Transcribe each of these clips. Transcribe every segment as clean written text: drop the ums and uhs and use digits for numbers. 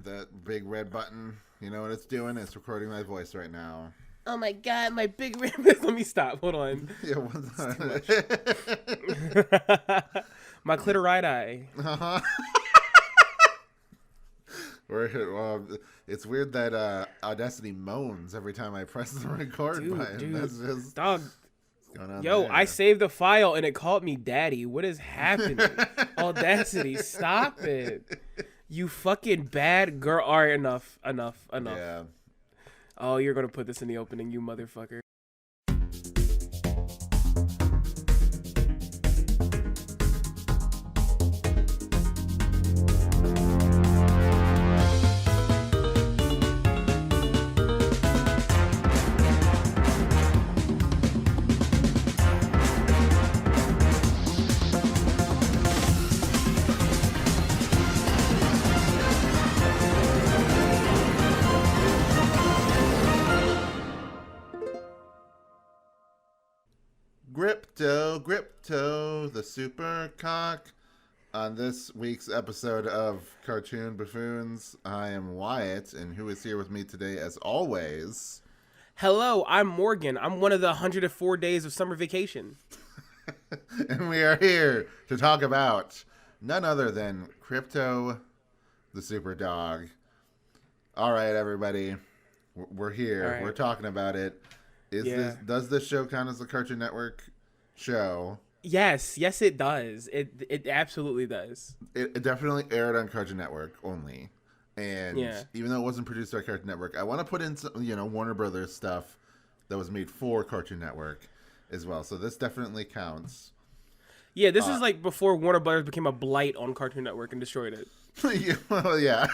that big red button. You know what it's doing? It's recording my voice right now. Oh my god, my big red. Let me stop. Hold on. Yeah, what's My clitoridi. Uh-huh. It's weird that Audacity moans every time I press the record button. Dude, That's just dog. going on Yo, there. I saved the file and it called me daddy. What is happening? Audacity, stop it. You fucking bad girl. All right, enough. Yeah. Oh, you're gonna put this in the opening, you motherfucker. Krypto the Supercock. On this week's episode of Cartoon Buffoons, I am Wyatt, and who is here with me today, as always? Hello, I'm Morgan. I'm one of the 104 days of summer vacation. And we are here to talk about none other than Krypto the Superdog. All right, everybody, we're here. All right. We're talking about it. Does this show count as a Cartoon Network show? Yes, it does. It absolutely does. It definitely aired on Cartoon Network only. And even though it wasn't produced by Cartoon Network, I want to put in some, Warner Brothers stuff that was made for Cartoon Network as well. So this definitely counts. Yeah, this is like before Warner Brothers became a blight on Cartoon Network and destroyed it. Yeah.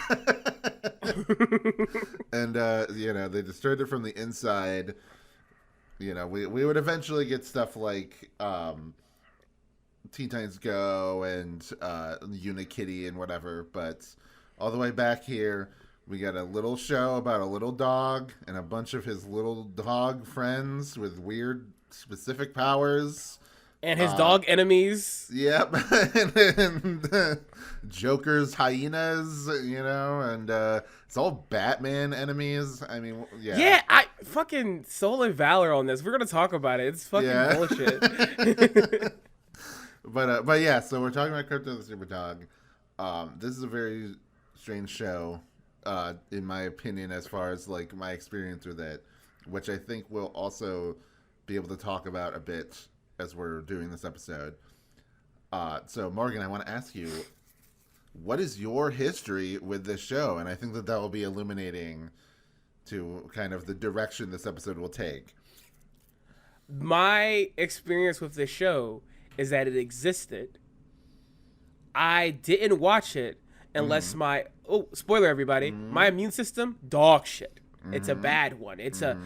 And, they destroyed it from the inside. We would eventually get stuff like Teen Titans Go and Unikitty and whatever, but all the way back here, we got a little show about a little dog and a bunch of his little dog friends with weird specific powers. And his dog enemies. Yep. and Joker's hyenas, and it's all Batman enemies. I mean, yeah. Yeah, I fucking Soul and Valor on this. We're going to talk about it. It's fucking bullshit. But yeah, so we're talking about Krypto the Superdog. This is a very strange show, in my opinion, as far as like my experience with it, which I think we'll also be able to talk about a bit as we're doing this episode. So Morgan, I want to ask you, what is your history with this show? And I think that will be illuminating to kind of the direction this episode will take. My experience with this show is that it existed. I didn't watch it unless spoiler everybody, my immune system, dog shit. It's a bad one. It's a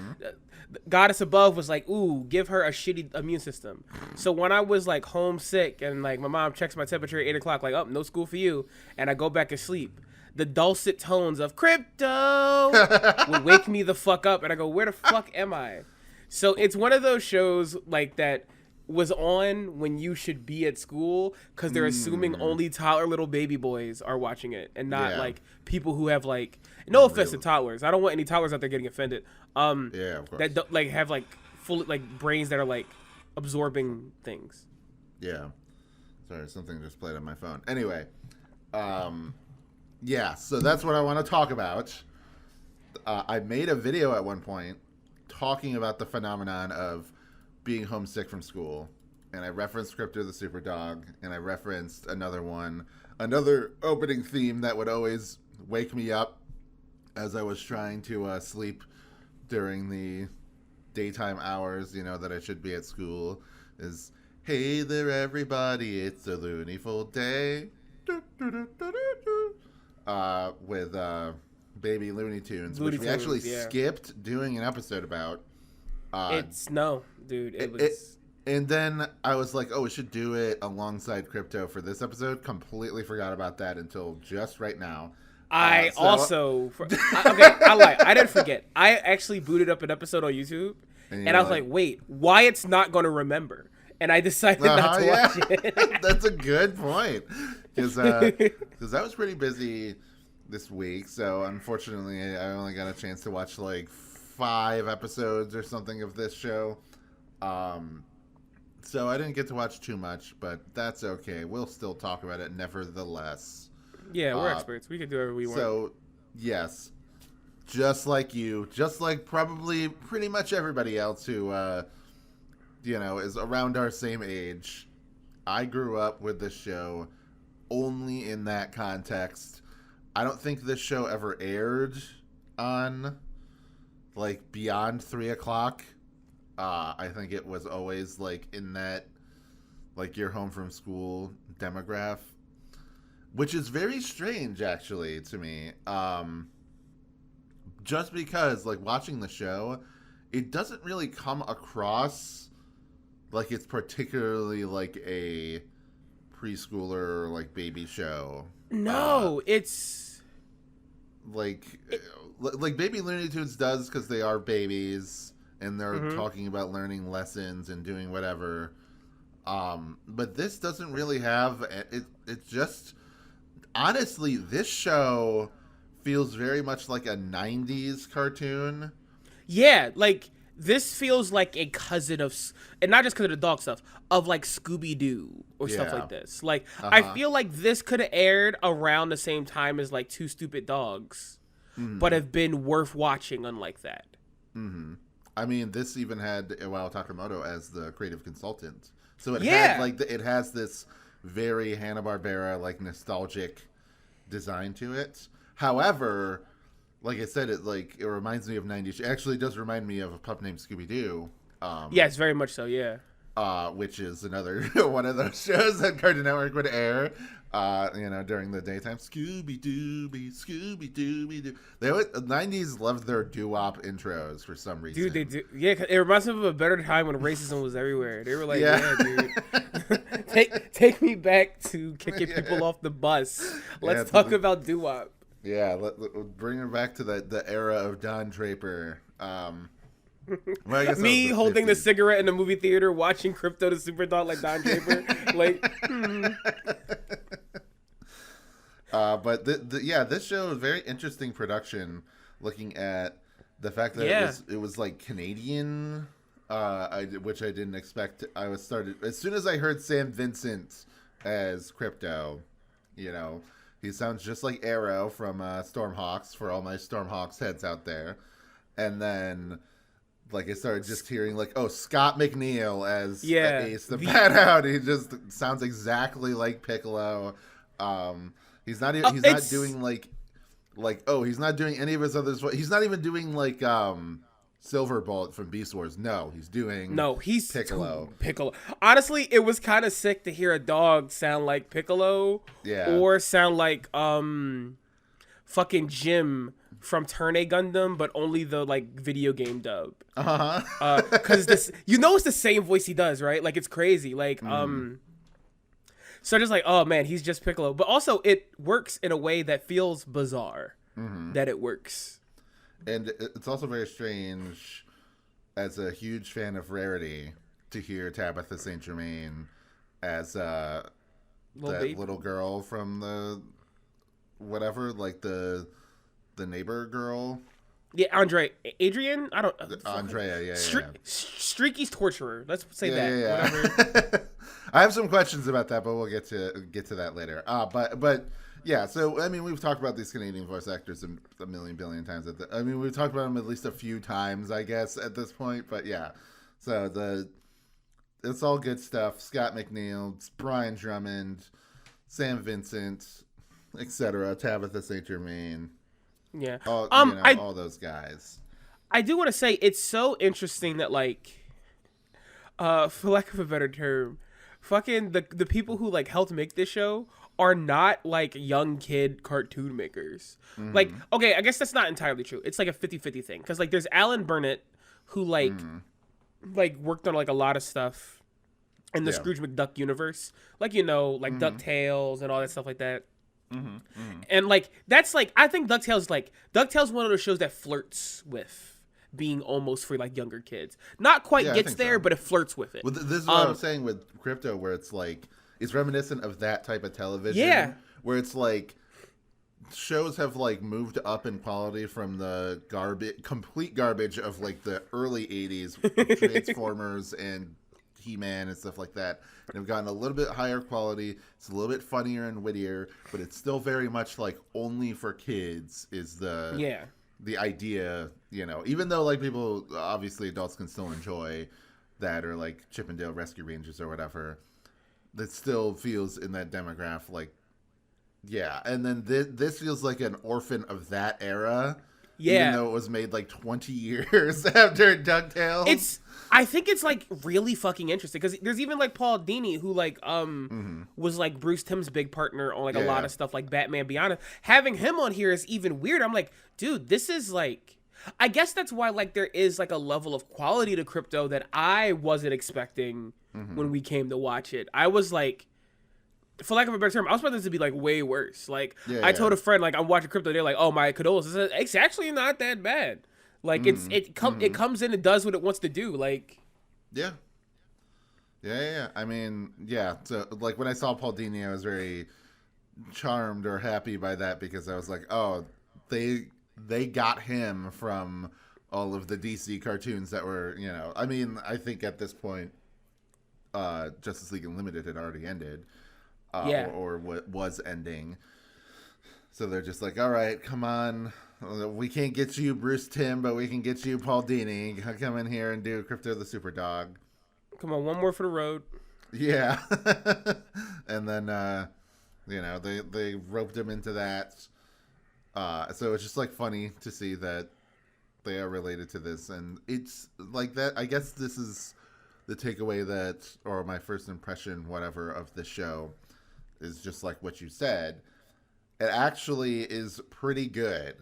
goddess above was like, ooh, give her a shitty immune system. So when I was like homesick and like my mom checks my temperature at 8 o'clock, like, oh, no school for you, and I go back to sleep, the dulcet tones of Krypto would wake me the fuck up, and I go, where the fuck am I? So it's one of those shows like that was on when you should be at school because they're assuming only toddler little baby boys are watching it and not like people who have like offense to toddlers. I don't want any toddlers out there getting offended. Of course. That don't, like have like full like brains that are like absorbing things. Yeah. Sorry, something just played on my phone. Anyway, so that's what I want to talk about. I made a video at one point talking about the phenomenon of being homesick from school, and I referenced Krypto the Superdog, and I referenced another opening theme that would always wake me up as I was trying to sleep during the daytime hours, that I should be at school, is, hey there everybody, it's a loony full day, with Baby Looney Tunes, which we actually skipped doing an episode about. And then I was like, oh, we should do it alongside Krypto for this episode. Completely forgot about that until just right now. I lied. I didn't forget. I actually booted up an episode on YouTube, and I was like, wait, Wyatt's not going to remember. And I decided not to watch it. That's a good point. Because I was pretty busy this week, so unfortunately I only got a chance to watch like 5 episodes or something of this show. So I didn't get to watch too much, but that's okay. We'll still talk about it nevertheless. Yeah, we're experts. We can do whatever we want. So, yes, just like you, just like probably pretty much everybody else who, is around our same age, I grew up with this show only in that context. I don't think this show ever aired on, like, beyond 3 o'clock. I think it was always, like, in that, like, you're home from school demographic, which is very strange, actually, to me. Just because, like, watching the show, it doesn't really come across like it's particularly, like, a preschooler or, like, baby show. No, it's... Like Baby Looney Tunes does because they are babies and they're talking about learning lessons and doing whatever. But this doesn't really have it. It's just, honestly, this show feels very much like a 90s cartoon. Yeah, like, this feels like a cousin of, and not just because of the dog stuff, of like Scooby-Doo or stuff like this. Like, I feel like this could have aired around the same time as like Two Stupid Dogs, but have been worth watching unlike that. Mm-hmm. I mean, this even had Iwao Takamoto as the creative consultant. So it had like it has this very Hanna-Barbera, like, nostalgic design to it. However, like I said, it reminds me of 90s. It actually does remind me of a pup named Scooby-Doo. Yes, very much so, yeah. Which is another one of those shows that Cartoon Network would air, during the daytime. Scooby-Dooby, Scooby-Dooby-Doo. The 90s loved their doo-wop intros for some reason. Dude, they do. Yeah, it reminds me of a better time when racism was everywhere. They were like, yeah dude. take me back to kicking people off the bus. Let's talk about doo-wop. Yeah, bring her back to the era of Don Draper. Well, I guess me holding the cigarette in the movie theater, watching Krypto the Superdog like Don Draper. But this show is very interesting production. Looking at the fact that it was like Canadian, which I didn't expect. I was started as soon as I heard Sam Vincent as Krypto. He sounds just like Arrow from Stormhawks, for all my Stormhawks heads out there. And then, like, I started just hearing, like, Scott McNeil as Ace the Bad Hound. He just sounds exactly like Piccolo. He's not doing, he's not doing any of his others. He's not even doing, like, Silver Bullet from Beast Wars. No, he's doing Piccolo. Piccolo. Honestly, it was kind of sick to hear a dog sound like Piccolo. Yeah. Or sound like fucking Jim from Turn A Gundam, but only the like video game dub. Because this, it's the same voice he does, right? Like, it's crazy. Like so just like, oh man, he's just Piccolo. But also it works in a way that feels bizarre. That it works. And it's also very strange, as a huge fan of Rarity, to hear Tabitha St. Germain as that little girl from the whatever, like the neighbor girl. Yeah, Adrian? I don't... Andrea, yeah. Streaky's torturer. Let's say that. Yeah. Whatever. I have some questions about that, but we'll get to that later. But yeah, so, I mean, we've talked about these Canadian voice actors a million billion times. We've talked about them at least a few times, I guess, at this point. But yeah, so it's all good stuff. Scott McNeil, Brian Drummond, Sam Vincent, etc. Tabitha St. Germain. Yeah. All those guys. I do want to say, it's so interesting that, like, for lack of a better term, fucking the people who, like, helped make this show are not, like, young kid cartoon makers. Like, okay, I guess that's not entirely true. It's like a 50-50 thing. Because, like, there's Alan Burnett, who, like, worked on, like, a lot of stuff in the Scrooge McDuck universe. Like, like DuckTales and all that stuff like that. And, like, that's, like, I think DuckTales one of those shows that flirts with being almost for, like, younger kids. Not quite gets there, but it flirts with it. Well, this is what I'm saying with Krypto, where it's, like, it's reminiscent of that type of television. Yeah. Where it's, like, shows have like moved up in quality from the complete garbage of like the early 80s of Transformers and He-Man and stuff like that. They've gotten a little bit higher quality. It's a little bit funnier and wittier, but it's still very much like only for kids is the idea, you know, even though like people, obviously adults can still enjoy that, or like Chip and Dale Rescue Rangers or whatever, that still feels in that demographic like, yeah. And then this feels like an orphan of that era. Yeah. Even though it was made like 20 years after DuckTales. I think it's like really fucking interesting because there's even like Paul Dini who like was like Bruce Timm's big partner on like a lot of stuff like Batman Beyond. Having him on here is even weird. I'm like, dude, this is like, I guess that's why like there is like a level of quality to Krypto that I wasn't expecting when we came to watch it. I was like, for lack of a better term, I was expecting this to be like way worse. Like I told a friend, like I'm watching Krypto, they're like, "Oh, my condolences." It's actually not that bad. Like it comes in and does what it wants to do. Like yeah. I mean, yeah. So like when I saw Paul Dini, I was very charmed or happy by that because I was like, oh, they got him from all of the DC cartoons that were, you know. I mean, I think at this point, Justice League Unlimited had already ended. Or what was ending. So they're just like, all right, come on. We can't get you Bruce Timm, but we can get you Paul Dini. Come in here and do Krypto the Superdog. Come on, one more for the road. Yeah. And then, you know, they roped him into that. So it's just like funny to see that they are related to this. And it's like that. I guess this is the takeaway that, or my first impression, whatever, of the show. Is just like what you said. It actually is pretty good,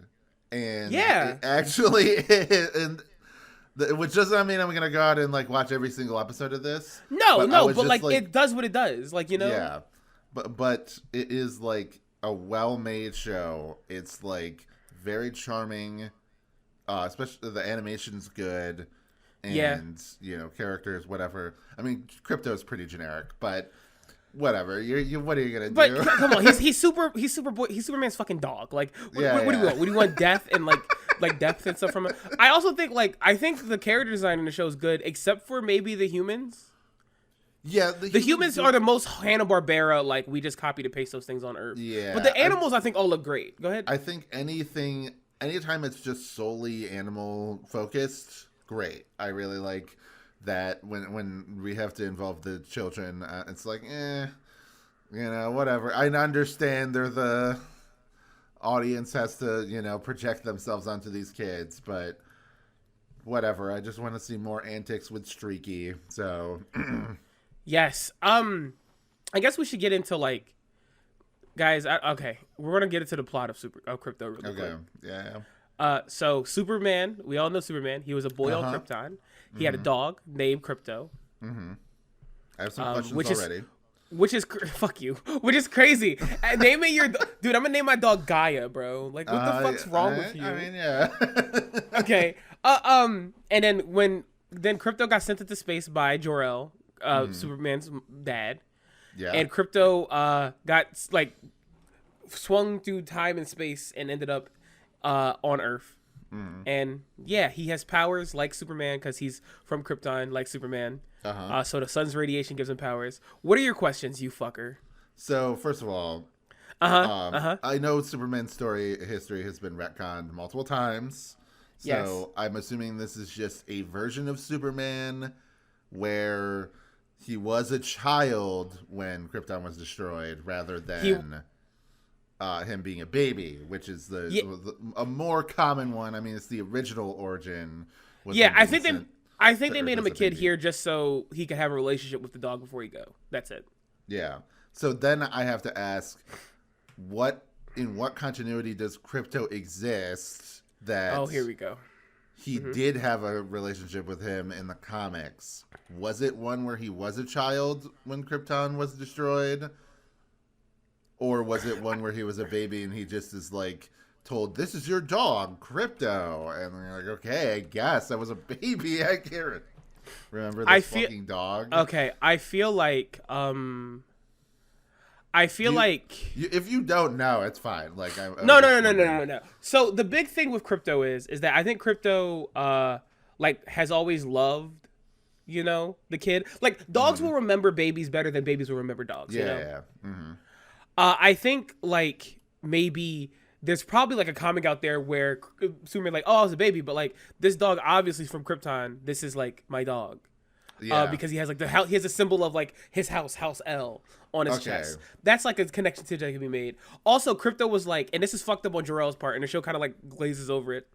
and it actually, which doesn't mean I'm gonna go out and like watch every single episode of this. No, but like it does what it does, like, you know. Yeah, but it is like a well-made show. It's like very charming, especially the animation's good, and you know, characters, whatever. I mean, Krypto is pretty generic, but. Whatever. You what are you gonna do? But come on, he's Superman's fucking dog. Like, what do you want? What do you want? Death and like depth and stuff from it. I also think I think the character design in the show is good, except for maybe the humans. Yeah, the humans are the most Hanna-Barbera. Like, we just copy and paste those things on Earth. Yeah, but the animals I think all look great. Go ahead. I think anytime it's just solely animal focused, great. I really like. That when we have to involve the children, it's like, you know, whatever. I understand they're the audience has to, you know, project themselves onto these kids, but whatever. I just want to see more antics with Streaky. So, yes. I guess we should get into like, guys. Okay, we're gonna get into the plot of Krypto really quick. Yeah. So Superman, we all know Superman. He was a boy on Krypton. He had a dog named Krypto. Mm-hmm. I have some questions already. Which is fuck you. Which is crazy. Naming your dude, I'm gonna name my dog Gaia, bro. Like, what the fuck's wrong with you? I mean, yeah. Okay. And then Krypto got sent into space by Jor-El, Superman's dad. Yeah. And Krypto got like swung through time and space and ended up on Earth. And yeah, he has powers like Superman because he's from Krypton, like Superman. So the sun's radiation gives him powers. What are your questions, you fucker? So first of all, I know Superman's history has been retconned multiple times. So I'm assuming this is just a version of Superman where he was a child when Krypton was destroyed, rather than him being a baby, which is a more common one. I mean, it's the original origin. I think they made him a kid here just so he could have a relationship with the dog before he go. That's it. Yeah. So then I have to ask, in what continuity does Krypto exist that? Oh, here we go. He did have a relationship with him in the comics. Was it one where he was a child when Krypton was destroyed? Or was it one where he was a baby and he just is like told, "This is your dog, Krypto," and they're like, "Okay, I guess I was a baby. I can't remember this fucking dog." Okay, I feel like I feel like if you don't know, it's fine. Like no. So the big thing with Krypto is that I think Krypto like has always loved, you know, the kid. Like dogs will remember babies better than babies will remember dogs. You know? Yeah. Mm-hmm. I think like maybe there's probably like a comic out there where Superman like, oh, I was a baby, but like this dog obviously from Krypton. This is like my dog. Yeah. Because he has like he has a symbol of like his house L on his chest. That's like a connection to that can be made. Also, Krypto was like, and this is fucked up on Jarrell's part, and the show kind of like glazes over it.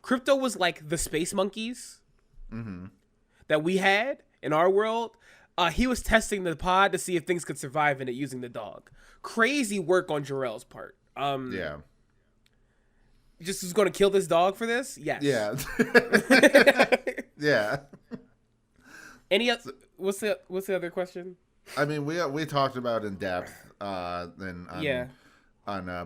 Krypto was like the space monkeys that we had in our world. He was testing the pod to see if things could survive in it using the dog. Crazy work on Jarrell's part. Yeah. Just was going to kill this dog for this? Yes. Yeah. Yeah. What's the other question? I mean, we talked about in depth on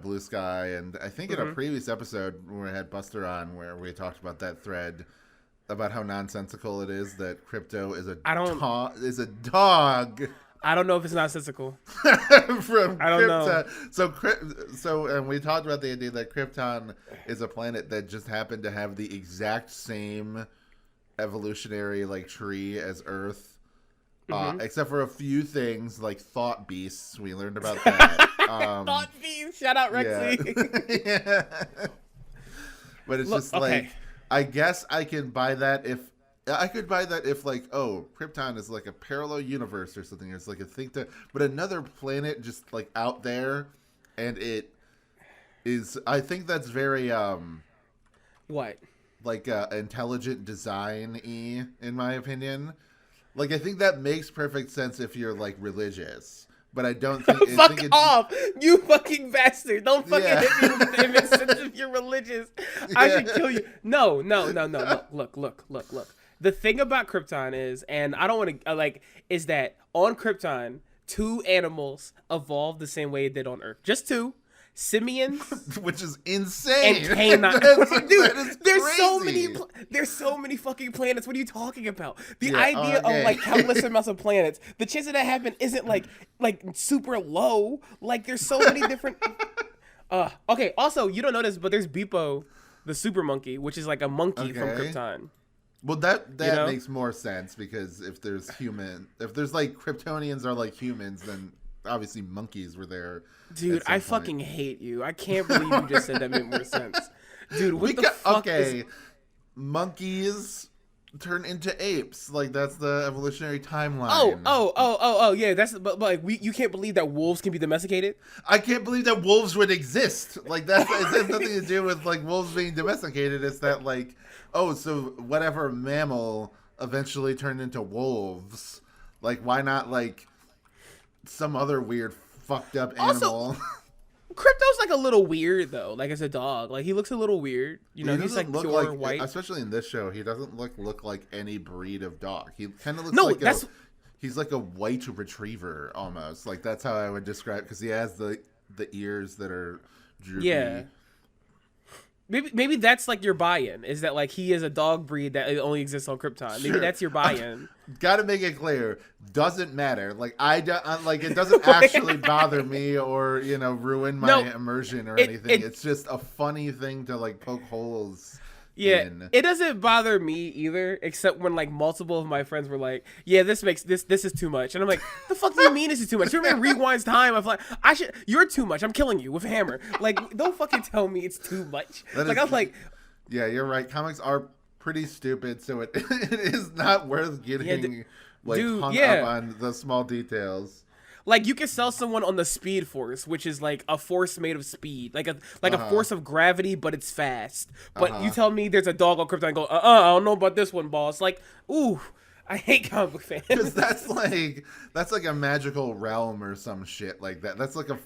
Blue Sky, and I think in a previous episode when we had Buster on, where we talked about that thread about how nonsensical it is that Krypto is a dog. I don't know if it's nonsensical. From I don't know. So, and we talked about the idea that Krypton is a planet that just happened to have the exact same evolutionary like tree as Earth. Except for a few things like thought beasts. We learned about that. Thought beasts. Shout out Rexy. Yeah. But it's just like, I guess I can buy that if like, oh, Krypton is like a parallel universe or something. It's like a thing but another planet just like out there, and it is. I think that's very what? Like intelligent design-y, in my opinion. Like, I think that makes perfect sense if you're, like, religious. But I don't think... Fuck off! You fucking bastard! Don't fucking hit me with it makes sense if you're religious. I should kill you. No. Look. The thing about Krypton is, and I don't want to... is that on Krypton, 2 animals evolved the same way it did on Earth. Just 2. Simians, which is insane, and canines. Dude, there's there's so many fucking planets. What are you talking about? The idea of like countless amounts of planets, the chance of that happen isn't like super low. Like there's so many different. Okay. Also, you don't know this, but there's Beepo, the super monkey, which is like a monkey from Krypton. Well, that makes more sense because if there's like Kryptonians are like humans, then obviously monkeys were there. Dude, I fucking hate you. I can't believe you just said that made more sense. Dude, what the fuck is... monkeys turn into apes. Like, that's the evolutionary timeline. Oh, yeah. But like, you can't believe that wolves can be domesticated? I can't believe that wolves would exist. Like, it has nothing to do with, like, wolves being domesticated. It's that, like, oh, so whatever mammal eventually turned into wolves. Like, why not, like, some other weird fucked up animal? Also, Krypto's like a little weird though, like as a dog. Like he looks a little weird. You know, he's like pure white. Especially in this show, he doesn't look like any breed of dog. He kind of looks he's like a white retriever almost. Like that's how I would describe, because he has the ears that are droopy. Yeah. Maybe that's like your buy-in, is that like he is a dog breed that only exists on Krypton. Maybe that's your buy-in. Got to make it clear, doesn't matter. Like it doesn't actually bother me or ruin my immersion or anything. It's just a funny thing to like poke holes. Yeah, it doesn't bother me either, except when like multiple of my friends were like, "Yeah, this is too much," and I'm like, "The fuck do you mean this is too much?" Superman rewinds time. I'm like, "You're too much. I'm killing you with a hammer." Like, don't fucking tell me it's too much. I'm like, yeah, you're right. Comics are pretty stupid, so it is not worth getting hung up on the small details. Like, you can sell someone on the Speed Force, which is like a force made of speed, like a force of gravity, but it's fast. But you tell me there's a dog on Krypton and go, I don't know about this one, boss. Like, ooh, I hate comic book fans. Because that's like a magical realm or some shit like that. That's like a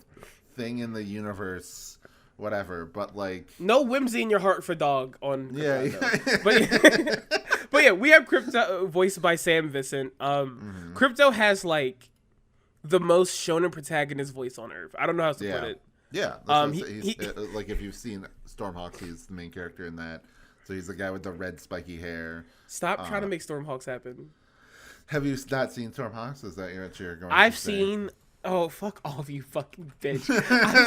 thing in the universe, whatever. But like, no whimsy in your heart for dog on Krypton, but yeah, we have Krypto voiced by Sam Vincent. Krypto has like the most shonen protagonist voice on Earth. I don't know how else to put it. Yeah. He's like, if you've seen Stormhawks, he's the main character in that. So he's the guy with the red spiky hair. Stop trying to make Stormhawks happen. Have you not seen Stormhawks? Is that what you're going I've to say? seen Oh, fuck all of you, fucking bitch.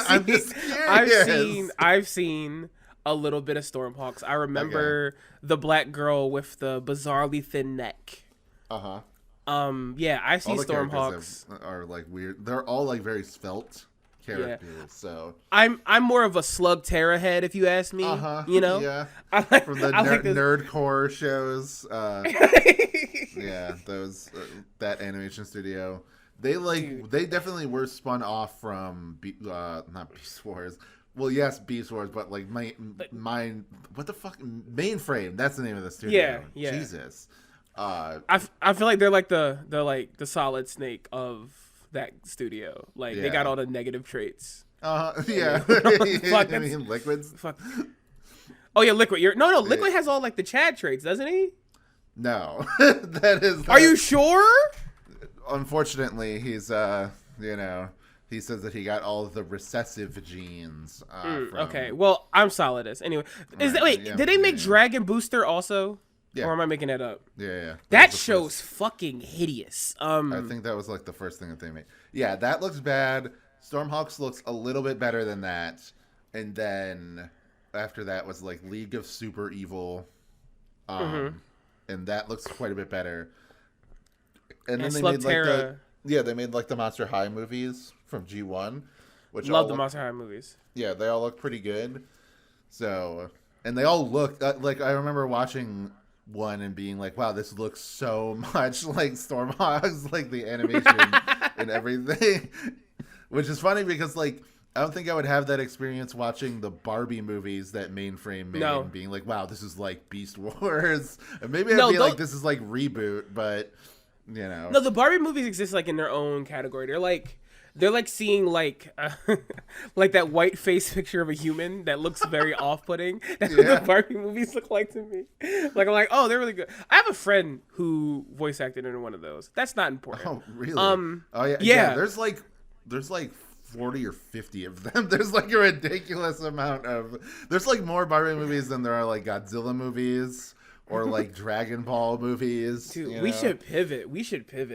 I'm just curious. I've seen a little bit of Stormhawks. I remember the black girl with the bizarrely thin neck. Yeah, I've seen All the Stormhawks. are like weird. They're all like very svelte characters. Yeah. So I'm more of a Slug Terra head, if you ask me. You know, yeah. I like, From the nerdcore shows. Yeah, those that animation studio. They they definitely were spun off from not Beast Wars. Well, yes, Beast Wars, but like what the fuck, Mainframe? That's the name of the studio. Yeah. Jesus. I feel like they're like the Solid Snake of that studio. Like they got all the negative traits. Yeah. Fuck, I mean, Liquid's. Fuck. Oh yeah, Liquid. No. Liquid has all like the Chad traits, doesn't he? No, that is. Are you sure? Unfortunately, he's he says that he got all of the recessive genes. Okay, well, I'm Solidus. Anyway, did they make Dragon Booster also? Yeah. Or am I making that up? Yeah. That show's fucking hideous. I think that was like the first thing that they made. Yeah, that looks bad. Stormhawks looks a little bit better than that. And then after that was like League of Super Evil. And that looks quite a bit better. And then they made they made like the Monster High movies from G1, which love the Monster High movies. Yeah, they all look pretty good. So, and they all look like I remember watching one and being like, "Wow, this looks so much like Stormhawks, like the animation and everything." Which is funny because like I don't think I would have that experience watching the Barbie movies that Mainframe made and being like, "Wow, this is like Beast Wars." And maybe I'd be like, "This is like Reboot," but. You know. No, the Barbie movies exist like in their own category. They're like seeing like like that white face picture of a human that looks very off-putting. That's what the Barbie movies look like to me. Like I'm like, oh, they're really good. I have a friend who voice acted in one of those. That's not important. Oh, really? Oh yeah. There's like 40 or 50 of them. There's like a ridiculous amount of. There's like more Barbie movies than there are like Godzilla movies. Or like Dragon Ball movies. Dude, we should pivot.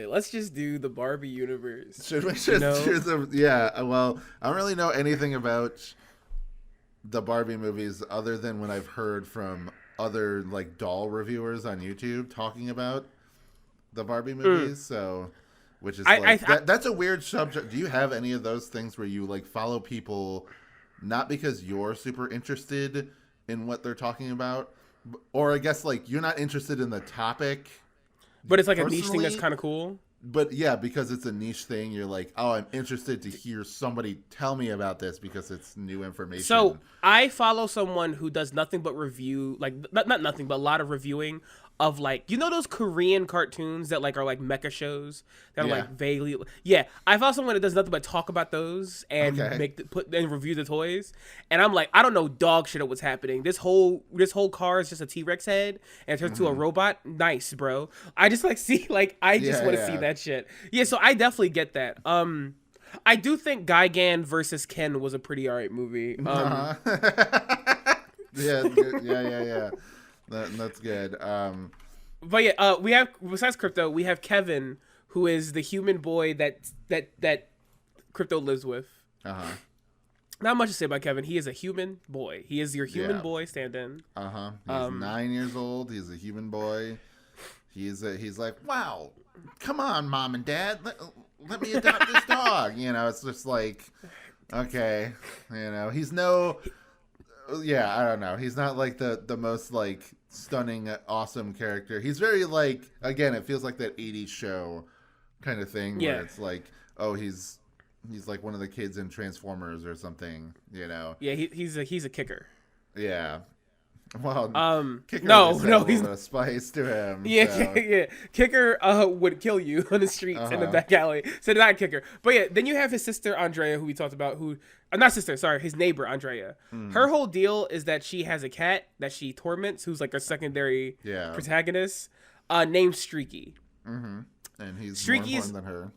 Let's just do the Barbie universe. Should we just do them? Yeah, well, I don't really know anything about the Barbie movies other than when I've heard from other like doll reviewers on YouTube talking about the Barbie movies. So, which is that's a weird subject. Do you have any of those things where you like follow people not because you're super interested in what they're talking about? Or I guess like you're not interested in the topic, but it's like a niche thing that's kind of cool. But yeah, because it's a niche thing, you're like, oh, I'm interested to hear somebody tell me about this because it's new information. So I follow someone who does nothing but review, like not nothing, but a lot of reviewing of like, you know, those Korean cartoons that like are like mecha shows that are like vaguely. Yeah, I follow someone that does nothing but talk about those and and review the toys. And I'm like, I don't know dog shit of what's happening. This whole car is just a T-Rex head and it turns into a robot. Nice, bro. I just like see like I just want to see that shit. Yeah, so I definitely get that. I do think Gigan versus Ken was a pretty alright movie. Yeah. That's good. But yeah, we have, besides Krypto, we have Kevin, who is the human boy that Krypto lives with. Not much to say about Kevin. He is a human boy. He is your human boy stand-in. He's 9 years old. He's a human boy. He's like, wow, come on, mom and dad, let me adopt this dog. You know, it's just like, okay, you know, I don't know. He's not like the most like stunning, awesome character. He's very like, again, it feels like that 80s show kind of thing where it's like, oh, he's like one of the kids in Transformers or something, you know? Yeah, he's a kicker. Yeah. Well, Kicker he's a spice to him. Yeah, so. Kicker would kill you on the streets in the back alley. So not Kicker, but yeah. Then you have his sister Andrea, who we talked about. His neighbor Andrea. Her whole deal is that she has a cat that she torments, who's like a secondary protagonist, named Streaky. And he's more important than her.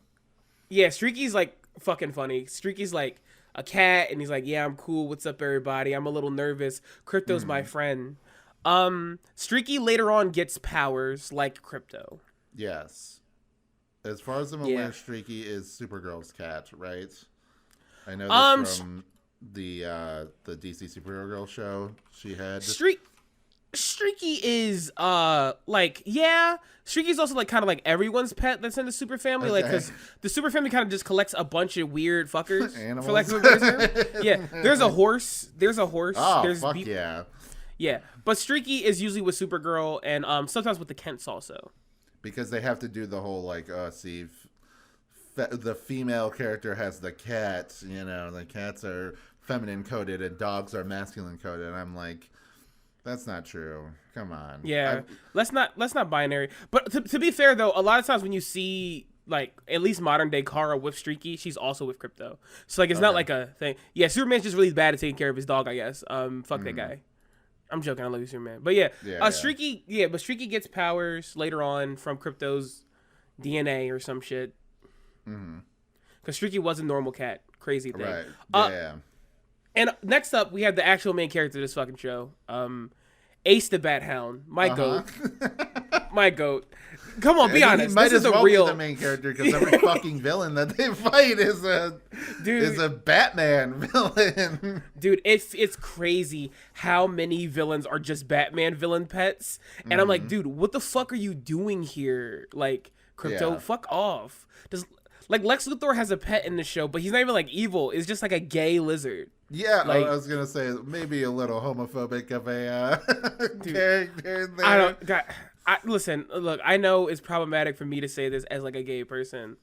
Yeah, Streaky's like fucking funny. Streaky's like a cat, and he's like, yeah, I'm cool, what's up everybody, I'm a little nervous, Krypto's my friend. Streaky later on gets powers like Krypto. Yes. as far as I'm aware, Yeah. Streaky is Supergirl's cat, right? I know this from the DC Supergirl show she had. Streaky is Streaky's also like kind of like everyone's pet that's in the super family, like because the super family kind of just collects a bunch of weird fuckers. Animals. For lack of a better term. Yeah, there's a horse. Oh, there's fuck yeah. Yeah, but Streaky is usually with Supergirl and sometimes with the Kents also. Because they have to do the whole like, the female character has the cats, the cats are feminine coded and dogs are masculine coded. And I'm like, that's not true. Come on. Yeah, let's not binary. But to be fair though, a lot of times when you see like at least modern day Kara with Streaky, she's also with Krypto. So like it's not like a thing. Yeah, Superman's just really bad at taking care of his dog, I guess. Fuck that guy. I'm joking. I love you, Superman. But Streaky. Yeah, but Streaky gets powers later on from Krypto's DNA or some shit. Because Streaky was a normal cat. Crazy thing. Right. Yeah. And next up, we have the actual main character of this fucking show. Ace the Bat Hound. My goat. My goat. Come on, be honest. He might this as is well a real be the main character because every fucking villain that they fight is a Batman villain. Dude, it's crazy how many villains are just Batman villain pets. And I'm like, dude, what the fuck are you doing here? Like, Krypto, fuck off. Like Lex Luthor has a pet in the show, but he's not even like evil. It's just like a gay lizard. Yeah, like, I was gonna say maybe a little homophobic of a character there. I don't. God, listen, look. I know it's problematic for me to say this as like a gay person.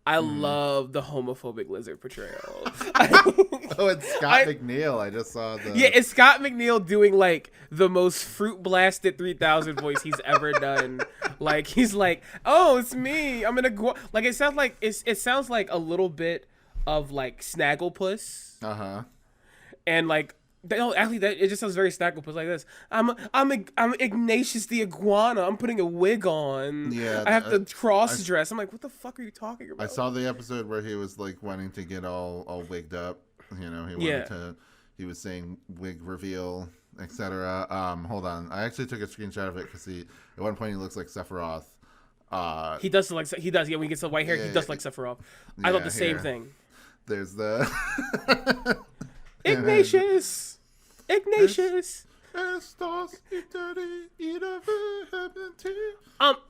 I love the homophobic lizard portrayal. Oh, it's Scott McNeil. I just saw the. Yeah, it's Scott McNeil doing like the most fruit blasted 3000 voice he's ever done. Like he's like, "Oh, it's me. I'm gonna go." Like it sounds like a little bit of like Snagglepuss. And like. No, actually, it just sounds very Snagglepuss like this. I'm Ignatius the iguana. I'm putting a wig on. Yeah, I have to cross dress. I'm like, what the fuck are you talking about? I saw the episode where he was like wanting to get all wigged up. He wanted to. He was saying wig reveal, etc. Hold on, I actually took a screenshot of it because at one point he looks like Sephiroth. He does. Yeah, when he gets the white hair, he does like Sephiroth. I thought the same thing. There's the Ignatius.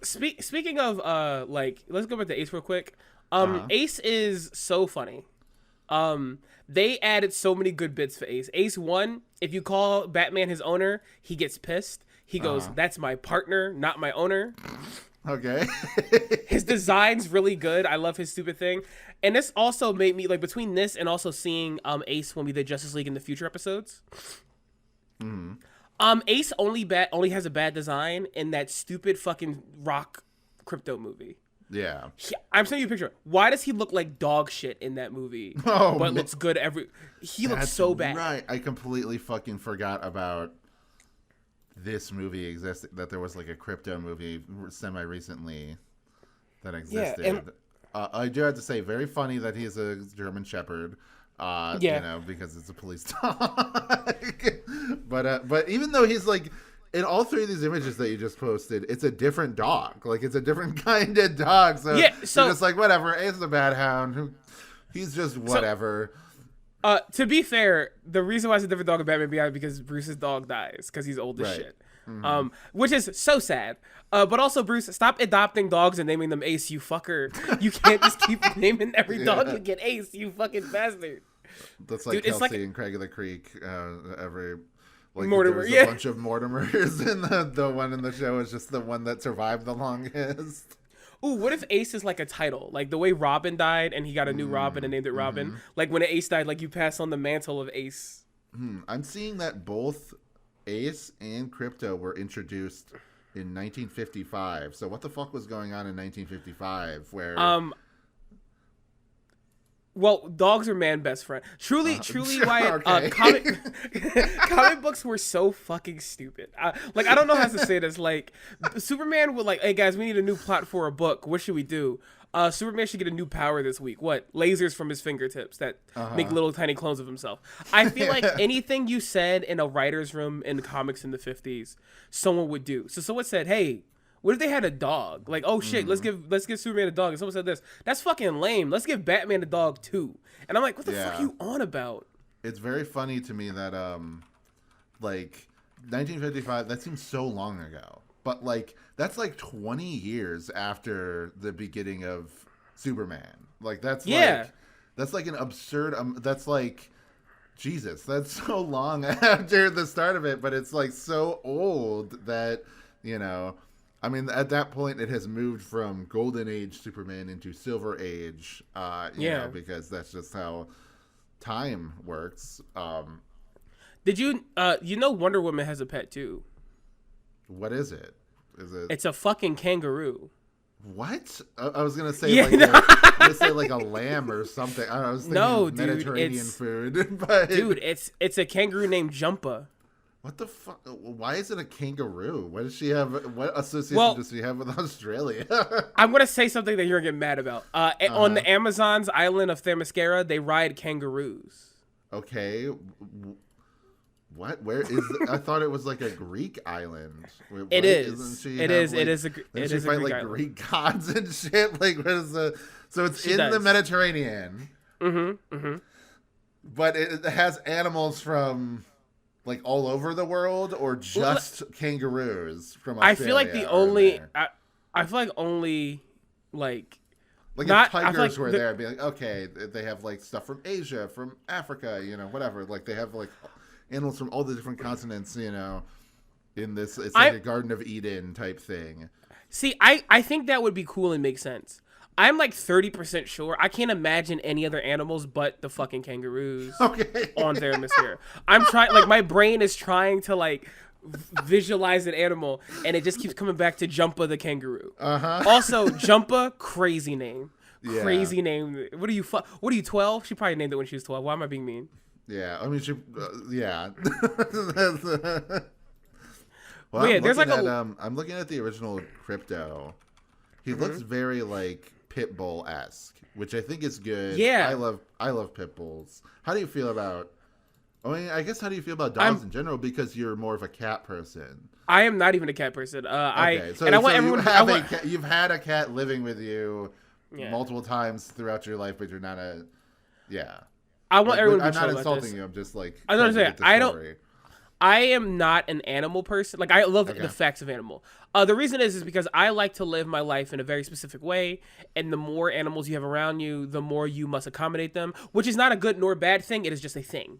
Speaking of like, let's go back to Ace real quick. Ace is so funny. They added so many good bits for Ace. Ace 1, if you call Batman his owner, he gets pissed. He goes, "That's my partner, not my owner." Okay. His design's really good. I love his stupid thing. And this also made me, like, between this and also seeing Ace when we did Justice League in the future episodes. Ace only has a bad design in that stupid fucking Rock Krypto movie. Yeah. I'm sending you a picture. Why does he look like dog shit in that movie? But looks good he looks so bad. Right. I completely fucking forgot about this movie existed, that there was like a Krypto movie semi-recently that existed. Yeah, I do have to say, very funny that he's a German Shepherd. Because it's a police dog. But even though he's like, in all three of these images that you just posted, it's a different dog. Like, it's a different kind of dog. So just like, whatever, Ace the Bad Hound. He's just whatever. To be fair, the reason why it's a different dog in Batman Beyond is because Bruce's dog dies because he's old as shit. Which is so sad. But also, Bruce, stop adopting dogs and naming them Ace, you fucker. You can't just keep naming every dog you get Ace, you fucking bastard. That's like Kelsey and Craig of the Creek. Mortimer, there's a bunch of Mortimers, and the one in the show is just the one that survived the longest. Ooh, what if Ace is like a title? Like the way Robin died and he got a new Robin and named it Robin. Like when Ace died, like you pass on the mantle of Ace. I'm seeing that both Ace and Krypto were introduced in 1955. So what the fuck was going on in 1955 where... Well, dogs are man best friend. Truly, Wyatt. Comic books were so fucking stupid. I don't know how to say this. Like, Superman would like, "Hey guys, we need a new plot for a book. What should we do?" Superman should get a new power this week. What? Lasers from his fingertips that make little tiny clones of himself. I feel like anything you said in a writer's room in the comics in the 50s, someone would do. So someone said, "Hey, What if they had a dog? Like, oh shit, let's give Superman a dog. And someone said this. That's fucking lame. Let's give Batman a dog too. And I'm like, what the fuck are you on about? It's very funny to me that like 1955. That seems so long ago, but like that's like 20 years after the beginning of Superman. Like that's like an absurd. That's like Jesus. That's so long after the start of it, but it's like so old that I mean, at that point, it has moved from Golden Age Superman into Silver Age. You know, because that's just how time works. Did you Wonder Woman has a pet too? What is it? It's a fucking kangaroo. What? I was gonna say like a lamb or something. I was thinking Mediterranean food. But dude, it's a kangaroo named Jumpa. What the fuck? Why is it a kangaroo? What does she have? What association does she have with Australia? I'm gonna say something that you're gonna get mad about. On the Amazon's island of Themyscira, they ride kangaroos. Okay. What? Where is? I thought it was like a Greek island. Wait, it is. Isn't she? It is. Like, it is. It is a Greek like island. Greek gods and shit. Like what is the? So it's the Mediterranean. Mm-hmm. Mm-hmm. But it has animals from like all over the world, or just kangaroos from Australia. I feel like the only. I feel like only like. Like if tigers were there, I'd be like, okay, they have like stuff from Asia, from Africa, whatever. Like they have like animals from all the different continents, in this. It's like a Garden of Eden type thing. See, I think that would be cool and make sense. I'm like 30% sure. I can't imagine any other animals but the fucking kangaroos on Themyscira. I'm trying, like my brain is trying to like visualize an animal, and it just keeps coming back to Jumpa the kangaroo. Also, Jumpa, crazy name. Yeah. Crazy name. What are you 12? She probably named it when she was 12. Why am I being mean? Yeah, I mean, yeah. Well, but yeah, there's like I'm looking at the original Krypto. He looks very like Pitbull-esque, which I think is good. Yeah, I love pit bulls. How do you feel about? I mean, I guess how do you feel about dogs in general? Because you're more of a cat person. I am not even a cat person. You've had a cat living with you multiple times throughout your life, but you're not a. Yeah. I want everyone to be I'm not chill about insulting this. you. I'm just like. I don't understand. I am not an animal person. Like I love the facts of animal. The reason is because I like to live my life in a very specific way, and the more animals you have around you, the more you must accommodate them. Which is not a good nor bad thing. It is just a thing,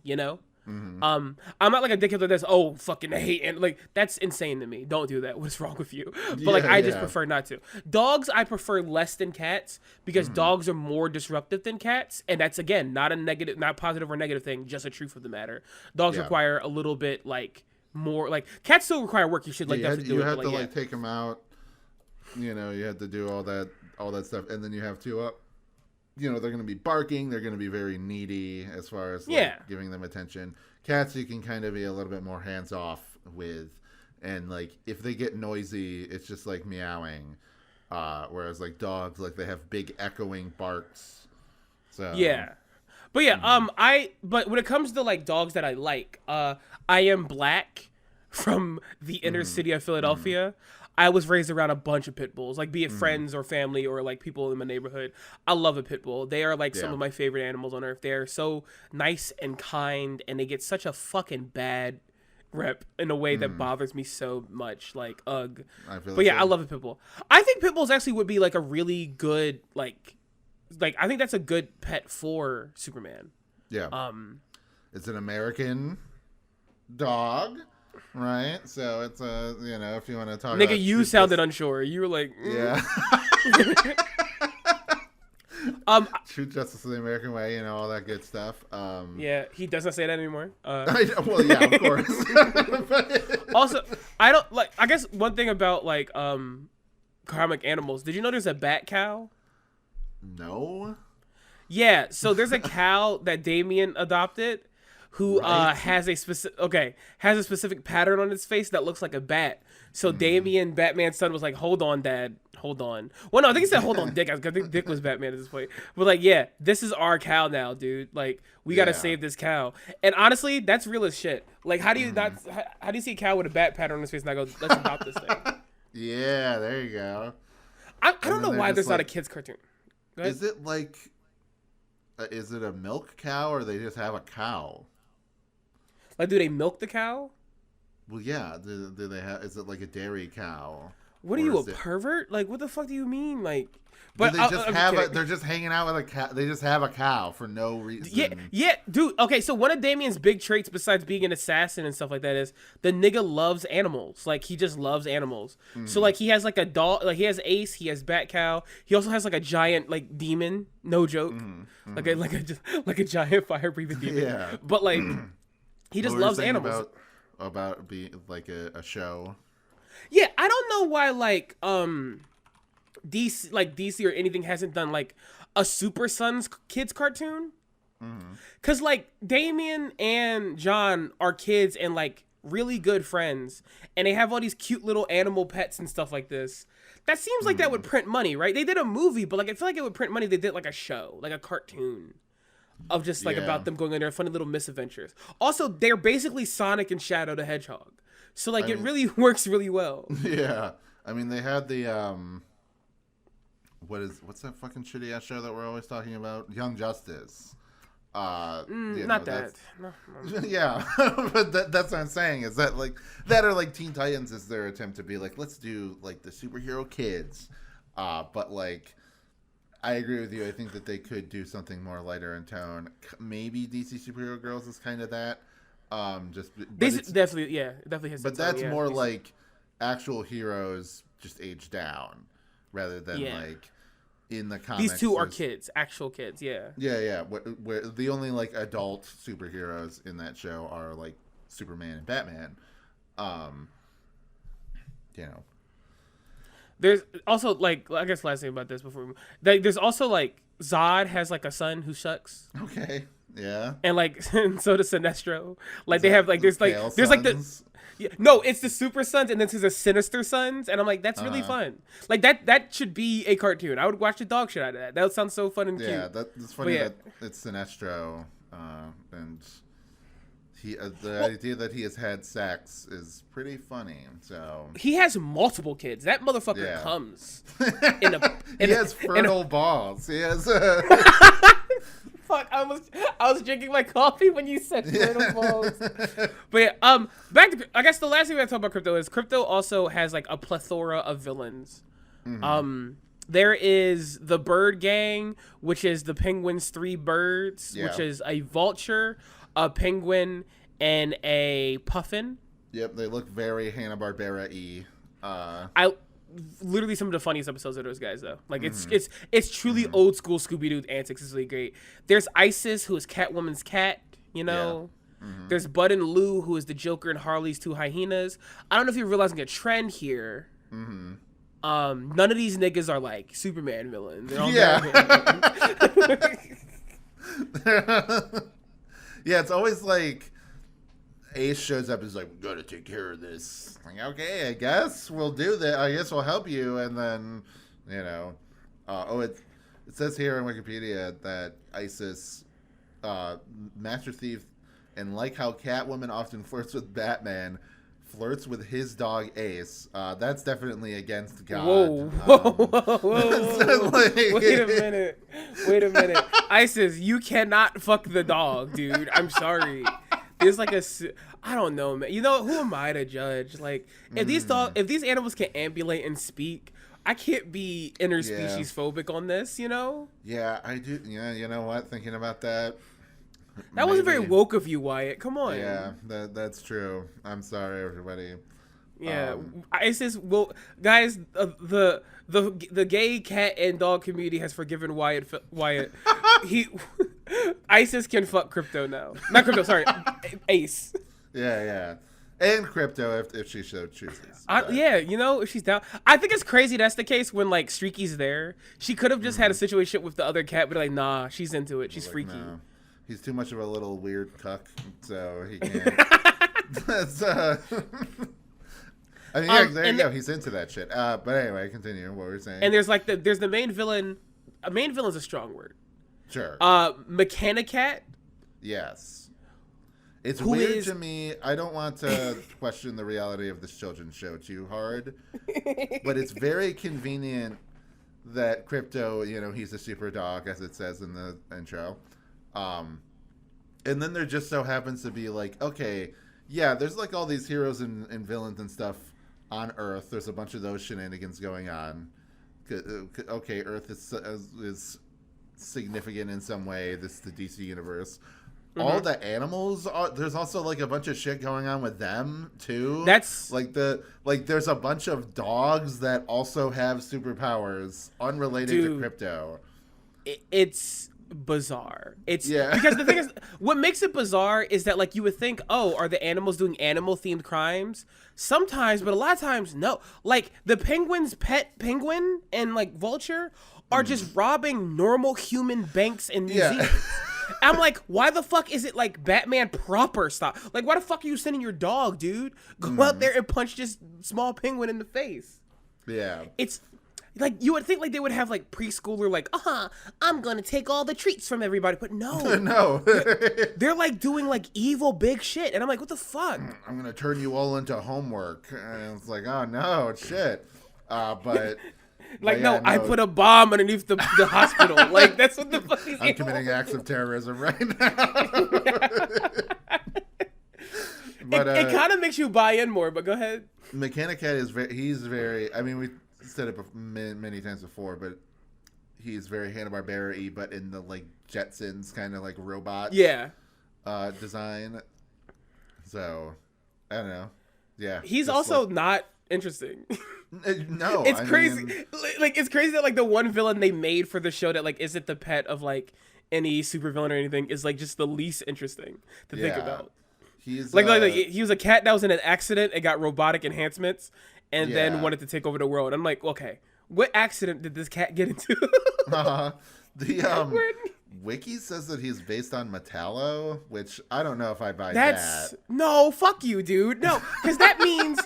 Mm-hmm. I'm not like a dickhead that does, fucking hate, and like that's insane to me. Don't do that. What's wrong with you? But I just prefer not to. Dogs I prefer less than cats because dogs are more disruptive than cats, and that's again not a negative, not positive or negative thing, just a truth of the matter. Dogs require a little bit like more, like cats still require work. You should like definitely do it. You have to take them out. You have to do all that stuff, and then you have to they're going to be barking. They're going to be very needy as far as giving them attention. Cats, you can kind of be a little bit more hands off with, and like if they get noisy, it's just like meowing. Whereas like dogs, like they have big echoing barks. So but when it comes to like dogs that I like, I am black from the inner city of Philadelphia. I was raised around a bunch of pit bulls, like be it friends or family or like people in my neighborhood. I love a pit bull. They are like some of my favorite animals on earth. They're so nice and kind, and they get such a fucking bad rep in a way that bothers me so much. Like, ugh. I love a pit bull. I think pit bulls actually would be like a really good like I think that's a good pet for Superman. Yeah. It's an American dog. Right, so it's if you want to talk. Nigga, you sounded unsure. You were like, yeah. True justice of the American way, all that good stuff. Yeah, he doesn't say that anymore. Well, yeah, of course. Also, I don't like. I guess one thing about like comic animals. Did you know there's a bat cow? No. Yeah, so there's a cow that Damien adopted. Who has a specific pattern on his face that looks like a bat. So Damien, Batman's son, was like, "Hold on, Dad, hold on." Well, no, I think he said, "Hold on, Dick." I think Dick was Batman at this point. But like, yeah, this is our cow now, dude. Like, we gotta save this cow. And honestly, that's real as shit. Like, how do you not? How do you see a cow with a bat pattern on his face and not go, "Let's adopt this thing"? Yeah, there you go. I don't know why there's not a kids cartoon. Is it like, is it a milk cow or they just have a cow? Like, do they milk the cow? Well, yeah. Do they have? Is it like a dairy cow? What are you, a pervert? Like, what the fuck do you mean? like? But they just have they're just hanging out with a cow. They just have a cow for no reason. Yeah, dude. Okay, so one of Damien's big traits, besides being an assassin and stuff like that, is the nigga loves animals. Like, he just loves animals. So like, he has like a dog. Like, he has Ace. He has Bat Cow. He also has like a giant like demon. No joke. Like a giant fire breathing demon. Yeah. But like, he just loves animals. About being like a show. Yeah, I don't know why like DC or anything hasn't done like a Super Sons kids cartoon. Cause like Damien and John are kids and like really good friends, and they have all these cute little animal pets and stuff like this. That seems like that would print money, right? They did a movie, but like I feel like it would print money. They did like a show, like a cartoon of just like about them going on their funny little misadventures. Also, they're basically Sonic and Shadow the Hedgehog, so like it really works really well. Yeah, I mean they had the what's that fucking shitty ass show that we're always talking about? Young Justice. Not that. No. Yeah, but that's what I'm saying is that like that or like Teen Titans is their attempt to be like, let's do like the superhero kids, but like I agree with you. I think that they could do something more lighter in tone. Maybe DC Superhero Girls is kind of that. Definitely has. But that's more like actual heroes just aged down rather than like in the comics. These two are kids, actual kids. Yeah. Yeah. Where the only like adult superheroes in that show are like Superman and Batman. You know. There's also like, I guess last thing about this before there's also like Zod has like a son who sucks. Okay. Yeah. And like and so does Sinestro. Like they have like there's like the no, it's the Super Sons and then there's the Sinister Sons, and I'm like, that's really fun. Like that should be a cartoon. I would watch the dog shit out of that. That would sound so fun and cute. Yeah, that's funny that it's Sinestro, and the idea that he has had sex is pretty funny. So he has multiple kids. That motherfucker comes. He has fertile balls. He has. Fuck! I was drinking my coffee when you said fertile balls. But yeah, back to, I guess the last thing we have to talk about Krypto is Krypto also has like a plethora of villains. There is the Bird Gang, which is the Penguin's 3 birds, which is a vulture, a penguin, and a puffin. Yep, they look very Hanna-Barbera-y. Literally some of the funniest episodes of those guys though. Like it's truly old school Scooby-Doo antics. It's really great. There's Isis, who is Catwoman's cat, you know. There's Bud and Lou, who is the Joker and Harley's 2 hyenas. I don't know if you're realizing a trend here. None of these niggas are like Superman villains. They're all yeah, it's always like Ace shows up and is like, we gotta take care of this. Like, okay, I guess we'll do that. I guess we'll help you. And then, you know, it says here in Wikipedia that Isis, Master Thief, and like how Catwoman often flirts with Batman, flirts with his dog Ace. That's definitely against God. Whoa. Wait a minute. Isis, you cannot fuck the dog, dude. I'm sorry. There's like I don't know, man. You know, who am I to judge? Like, if these animals can ambulate and speak, I can't be interspecies phobic on this, you know? Yeah, I do. Yeah, you know what? Thinking about that. That wasn't very woke of you, Wyatt. Come on. Yeah, that's true. I'm sorry, everybody. Yeah, Isis will, guys. The gay cat and dog community has forgiven Wyatt. Isis can fuck Krypto now. Not Krypto, sorry, Ace. Yeah, and Krypto if she so chooses. Yeah, you know, if she's down. I think it's crazy that's the case when like Streaky's there. She could have just had a situation with the other cat, but like, nah, she's into it. She's freaky. No. He's too much of a little weird cuck, so he can't. That's I mean, yeah, there you go. He's into that shit. But anyway, continue. What were you saying? And there's like there's the main villain. A main villain's a strong word. Sure. Mechanicat. Yes. It's weird to me. I don't want to question the reality of this children's show too hard, but it's very convenient that Krypto, he's a super dog, as it says in the intro. And then there just so happens to be like, okay, yeah, there's like all these heroes and villains and stuff on Earth. There's a bunch of those shenanigans going on. Okay, Earth is significant in some way. This is the DC universe. Mm-hmm. All the animals there's also like a bunch of shit going on with them too. That's there's a bunch of dogs that also have superpowers unrelated to Krypto. It's bizarre. Because the thing is, what makes it bizarre is that like you would think, oh, are the animals doing animal themed crimes? Sometimes, but a lot of times no. Like the penguin's pet penguin and like vulture are just robbing normal human banks and museums. Yeah. I'm like, why the fuck is it like Batman proper style? Like, why the fuck are you sending your dog, dude? Go out there and punch this small penguin in the face. Yeah. It's like, you would think like they would have like preschooler, like, I'm going to take all the treats from everybody. But no. No. they're like doing like evil big shit. And I'm like, what the fuck? I'm going to turn you all into homework. And it's like, oh no, shit. But... Like, no, I put a bomb underneath the hospital. Like, that's what the fuck is I'm committing acts of terrorism right now. But it kind of makes you buy in more, but go ahead. Mechanic Head he's very, I mean, we said it many times before, but he's very Hanna-Barbera-y, but in the, like, Jetsons kind of, like, robot design. So, I don't know. Yeah. He's also not interesting. No, it's crazy. Like, it's crazy that like the one villain they made for the show that like isn't the pet of like any super villain or anything is like just the least interesting to think about. He's like he was a cat that was in an accident and got robotic enhancements and then wanted to take over the world. I'm like, okay, what accident did this cat get into? The Wiki says that he's based on Metallo, which I don't know if I buy that. No, fuck you, dude. No, because that means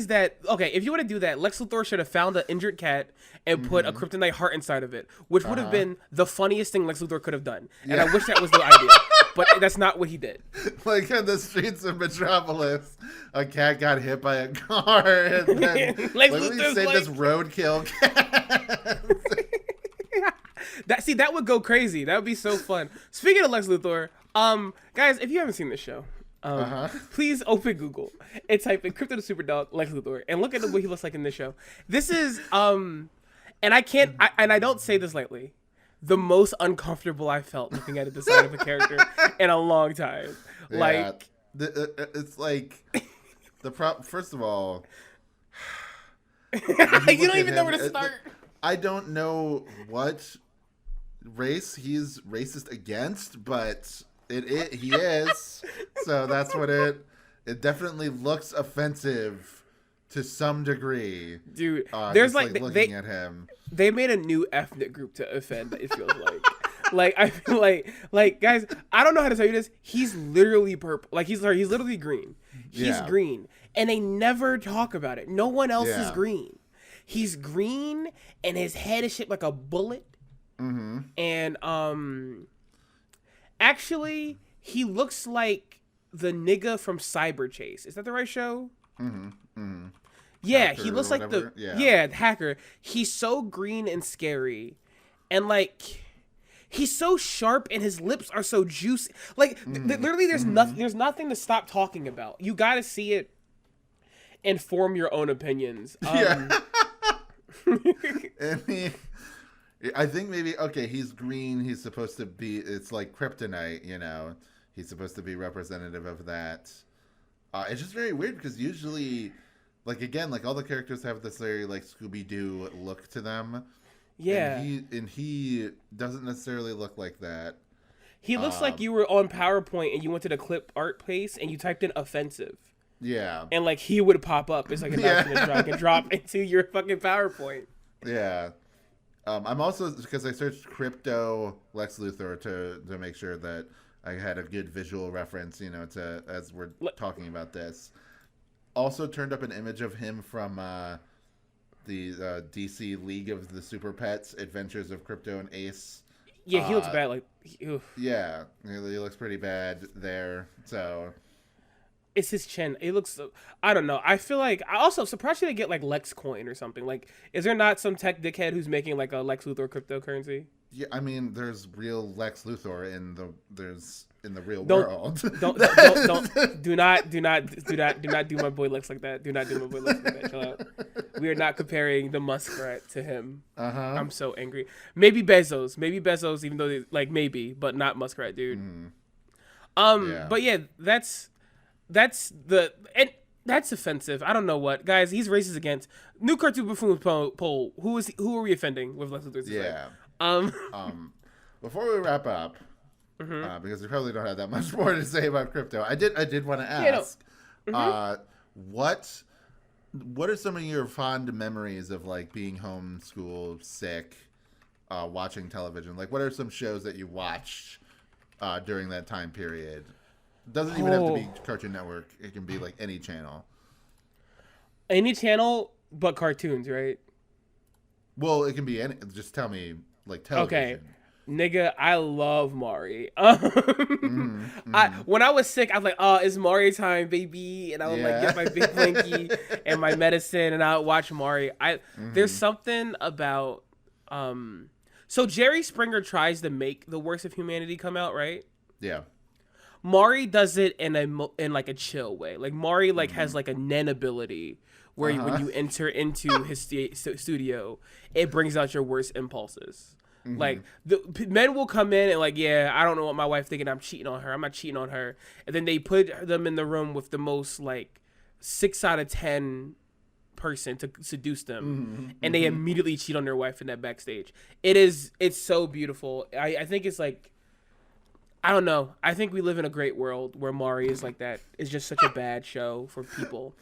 that okay, if you want to do that, Lex Luthor should have found an injured cat and put a kryptonite heart inside of it, which would have been the funniest thing Lex Luthor could have done. And I wish that was the idea, but that's not what he did. Like in the streets of Metropolis, a cat got hit by a car, and then Lex let me save this roadkill cat. That would go crazy. That would be so fun. Speaking of Lex Luthor, guys, if you haven't seen this show, please open Google and type in Krypto the Superdog Lex Luthor and look at what he looks like in this show. This is and I don't say this lightly, the most uncomfortable I felt looking at a design of a character in a long time. Yeah, like it's like first of all, you don't even know where to start. I don't know what race he's racist against, but he is. So that's what it definitely looks offensive to some degree. Dude, there's like looking at him. They made a new ethnic group to offend, it feels like. Like I feel like guys, I don't know how to tell you this. He's literally purple. Like he's literally green. He's green. And they never talk about it. No one else is green. He's green and his head is shaped like a bullet. Mm-hmm. And actually, he looks like the nigga from Cyber Chase. Is that the right show? Mm-hmm. Mm-hmm. Yeah, hacker, he looks like the hacker. He's so green and scary, and like he's so sharp, and his lips are so juicy. Like literally, there's nothing. There's nothing to stop talking about. You got to see it and form your own opinions. I think maybe he's green. He's supposed to be. It's like kryptonite, He's supposed to be representative of that. It's just very weird because usually, like again, like all the characters have this very like Scooby-Doo look to them. Yeah, and he doesn't necessarily look like that. He looks like you were on PowerPoint and you went to the clip art place and you typed in offensive. Yeah. And like he would pop up. It's like an option to drag and drop into your fucking PowerPoint. Yeah. I'm also, because I searched Krypto Lex Luthor to make sure that I had a good visual reference, as we're talking about this. Also turned up an image of him from the DC League of the Super Pets, Adventures of Krypto and Ace. Yeah, he looks bad. Like, oof. Yeah, he looks pretty bad there. So It's his chin. It looks. I don't know. I feel like I also surprised you to get like Lex coin or something. Like, is there not some tech dickhead who's making like a Lex Luthor cryptocurrency? yeah, I mean, there's real Lex Luthor in the real Don't- world. Do not do my boy Lex like that. Do not do my boy Lex like that. Chill out. We are not comparing the Muskrat to him. I'm so angry. Maybe Bezos, even though like maybe, but not Muskrat, dude. Yeah. But yeah, that's offensive. I don't know what, guys. He's racist against new cartoon buffoons poll. Who are we offending with Lex Luthor's Yeah. design? Before we wrap up, because we probably don't have that much more to say about crypto, I did want to ask, what are some of your fond memories of like being homeschooled, sick, watching television? Like, what are some shows that you watched during that time period? Doesn't even have to be Cartoon Network. It can be like any channel. Any channel but cartoons, right? Well, it can be any. Just tell me, like, television. Okay. Nigga, I love Maury. When I was sick, I was like, "Oh, it's Maury time, baby!" And I would like get my big blankie and my medicine, and I would watch Maury. There's something about So Jerry Springer tries to make The Worst of Humanity come out, right? Yeah. Maury does it in like a chill way. Like Maury like has like a Nen ability where when you enter into his studio, it brings out your worst impulses. Like the men will come in and like, yeah, I don't know what my wife thinking. I'm cheating on her. I'm not cheating on her. And then they put them in the room with the most like 6 out of 10 person to seduce them, and they immediately cheat on their wife in that backstage. It's so beautiful. I think it's like, I don't know. I think we live in a great world where Maury is like that. It's just such a bad show for people.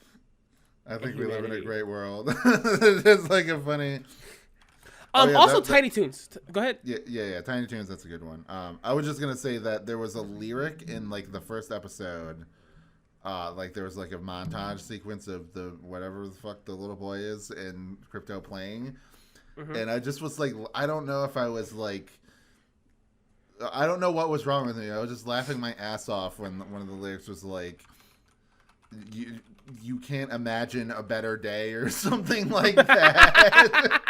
I think we live in a great world. It's like a funny. Also, Tiny Toons. Go ahead. Yeah. Tiny Toons. That's a good one. I was just gonna say that there was a lyric in like the first episode. Like there was like a montage sequence of the whatever the fuck the little boy is in Krypto playing, and I just was like, I don't know if I was like, I don't know what was wrong with me. I was just laughing my ass off when one of the lyrics was like, you can't imagine a better day or something like that.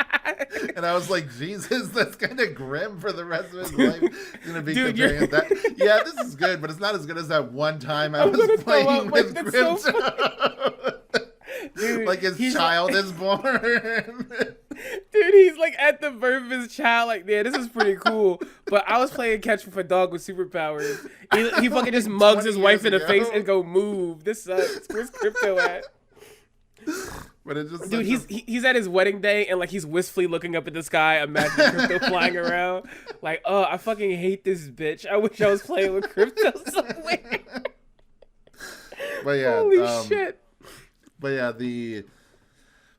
And I was like, Jesus, that's kind of grim for the rest of his life. He's gonna be comparing that. Yeah, this is good, but it's not as good as that one time I was playing with Krypto. Dude, like his child is born. Dude, he's like at the birth of his child. Like, yeah, this is pretty cool. But I was playing Catch with a Dog with superpowers. He fucking just mugs his wife in the face and go move. This sucks. Where's Krypto at? But it's just dude, he's at his wedding day and like he's wistfully looking up at the sky, imagining Krypto flying around. Like, oh, I fucking hate this bitch. I wish I was playing with Krypto somewhere. But yeah, holy shit. But yeah,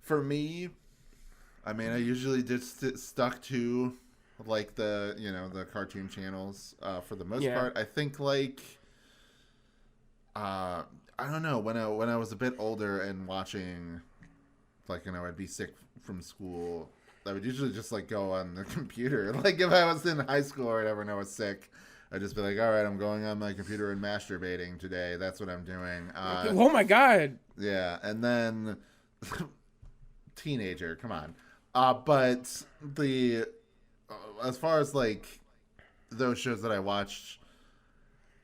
for me, I mean, I usually just stuck to like the cartoon channels for the most part. I think like I don't know, when I was a bit older and watching, like, I'd be sick from school, I would usually just like go on the computer. Like if I was in high school or whatever and I was sick, I'd just be like, all right, I'm going on my computer and masturbating today. That's what I'm doing. Oh my God. Yeah. And then teenager, come on. But as far as like those shows that I watched,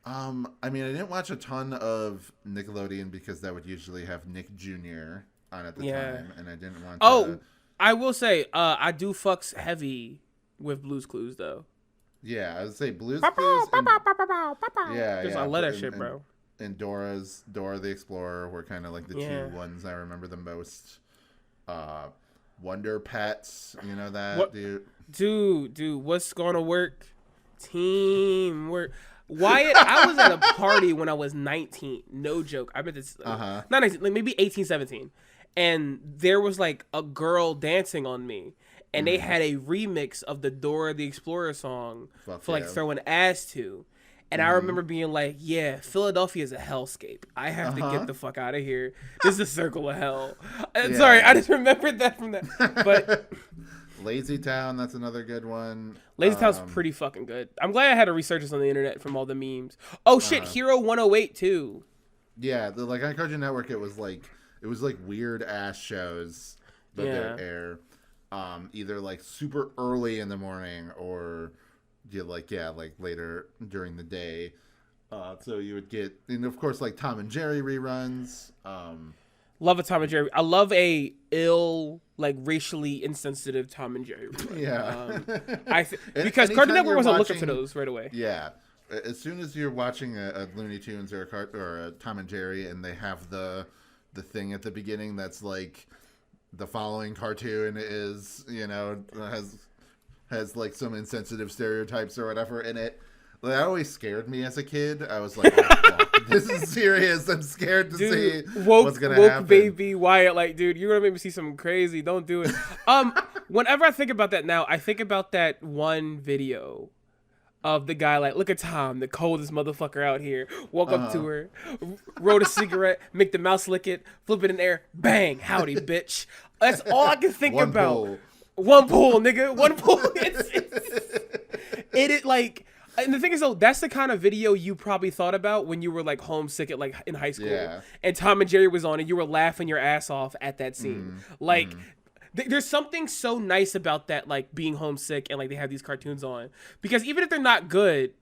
I mean, I didn't watch a ton of Nickelodeon because that would usually have Nick Jr. on at the time, and I didn't want to... I will say, I do fucks heavy with Blue's Clues, though. Yeah, I would say Blue's Clues and... Yeah. I love that shit, bro. And Dora the Explorer were kind of like the two ones I remember the most. Wonder Pets, you know that, dude? Dude, what's gonna work? Teamwork. Wyatt, I was at a party when I was 19. No joke. I bet this not 19, like maybe 18, 17. And there was like a girl dancing on me. And they had a remix of the Dora the Explorer song for like throwing ass to. And I remember being like, yeah, Philadelphia is a hellscape. I have to get the fuck out of here. This is a circle of hell. Sorry, I just remembered that from that. Lazy Town, that's another good one. Lazy Town's pretty fucking good. I'm glad I had a resurgence on the internet from all the memes. Oh shit, Hero 108 too. Yeah, like on Cartoon Network, it was like weird ass shows that they would air, either like super early in the morning or like later during the day. So you would get, and of course, like Tom and Jerry reruns. Love a Tom and Jerry. I love a ill, like racially insensitive Tom and Jerry rerun. Yeah, because Cartoon Network wasn't looking for those right away. Yeah, as soon as you're watching a Looney Tunes or a Tom and Jerry, and they have the thing at the beginning that's like the following cartoon is, has like some insensitive stereotypes or whatever in it. That always scared me as a kid. I was like, oh, fuck, this is serious. I'm scared to see what's going to happen. Woke baby Wyatt, like, dude, you're going to make me see something crazy. Don't do it. Whenever I think about that now, I think about that one video of the guy like, look at Tom, the coldest motherfucker out here. Walk up to her, roll a cigarette, make the mouse lick it, flip it in the air, bang, howdy, bitch. That's all I can think about. Pull. One pull, nigga. One pull. It like... And the thing is, though, that's the kind of video you probably thought about when you were like homesick at like in high school, and Tom and Jerry was on, and you were laughing your ass off at that scene. There's something so nice about that, like being homesick and like they have these cartoons on, because even if they're not good,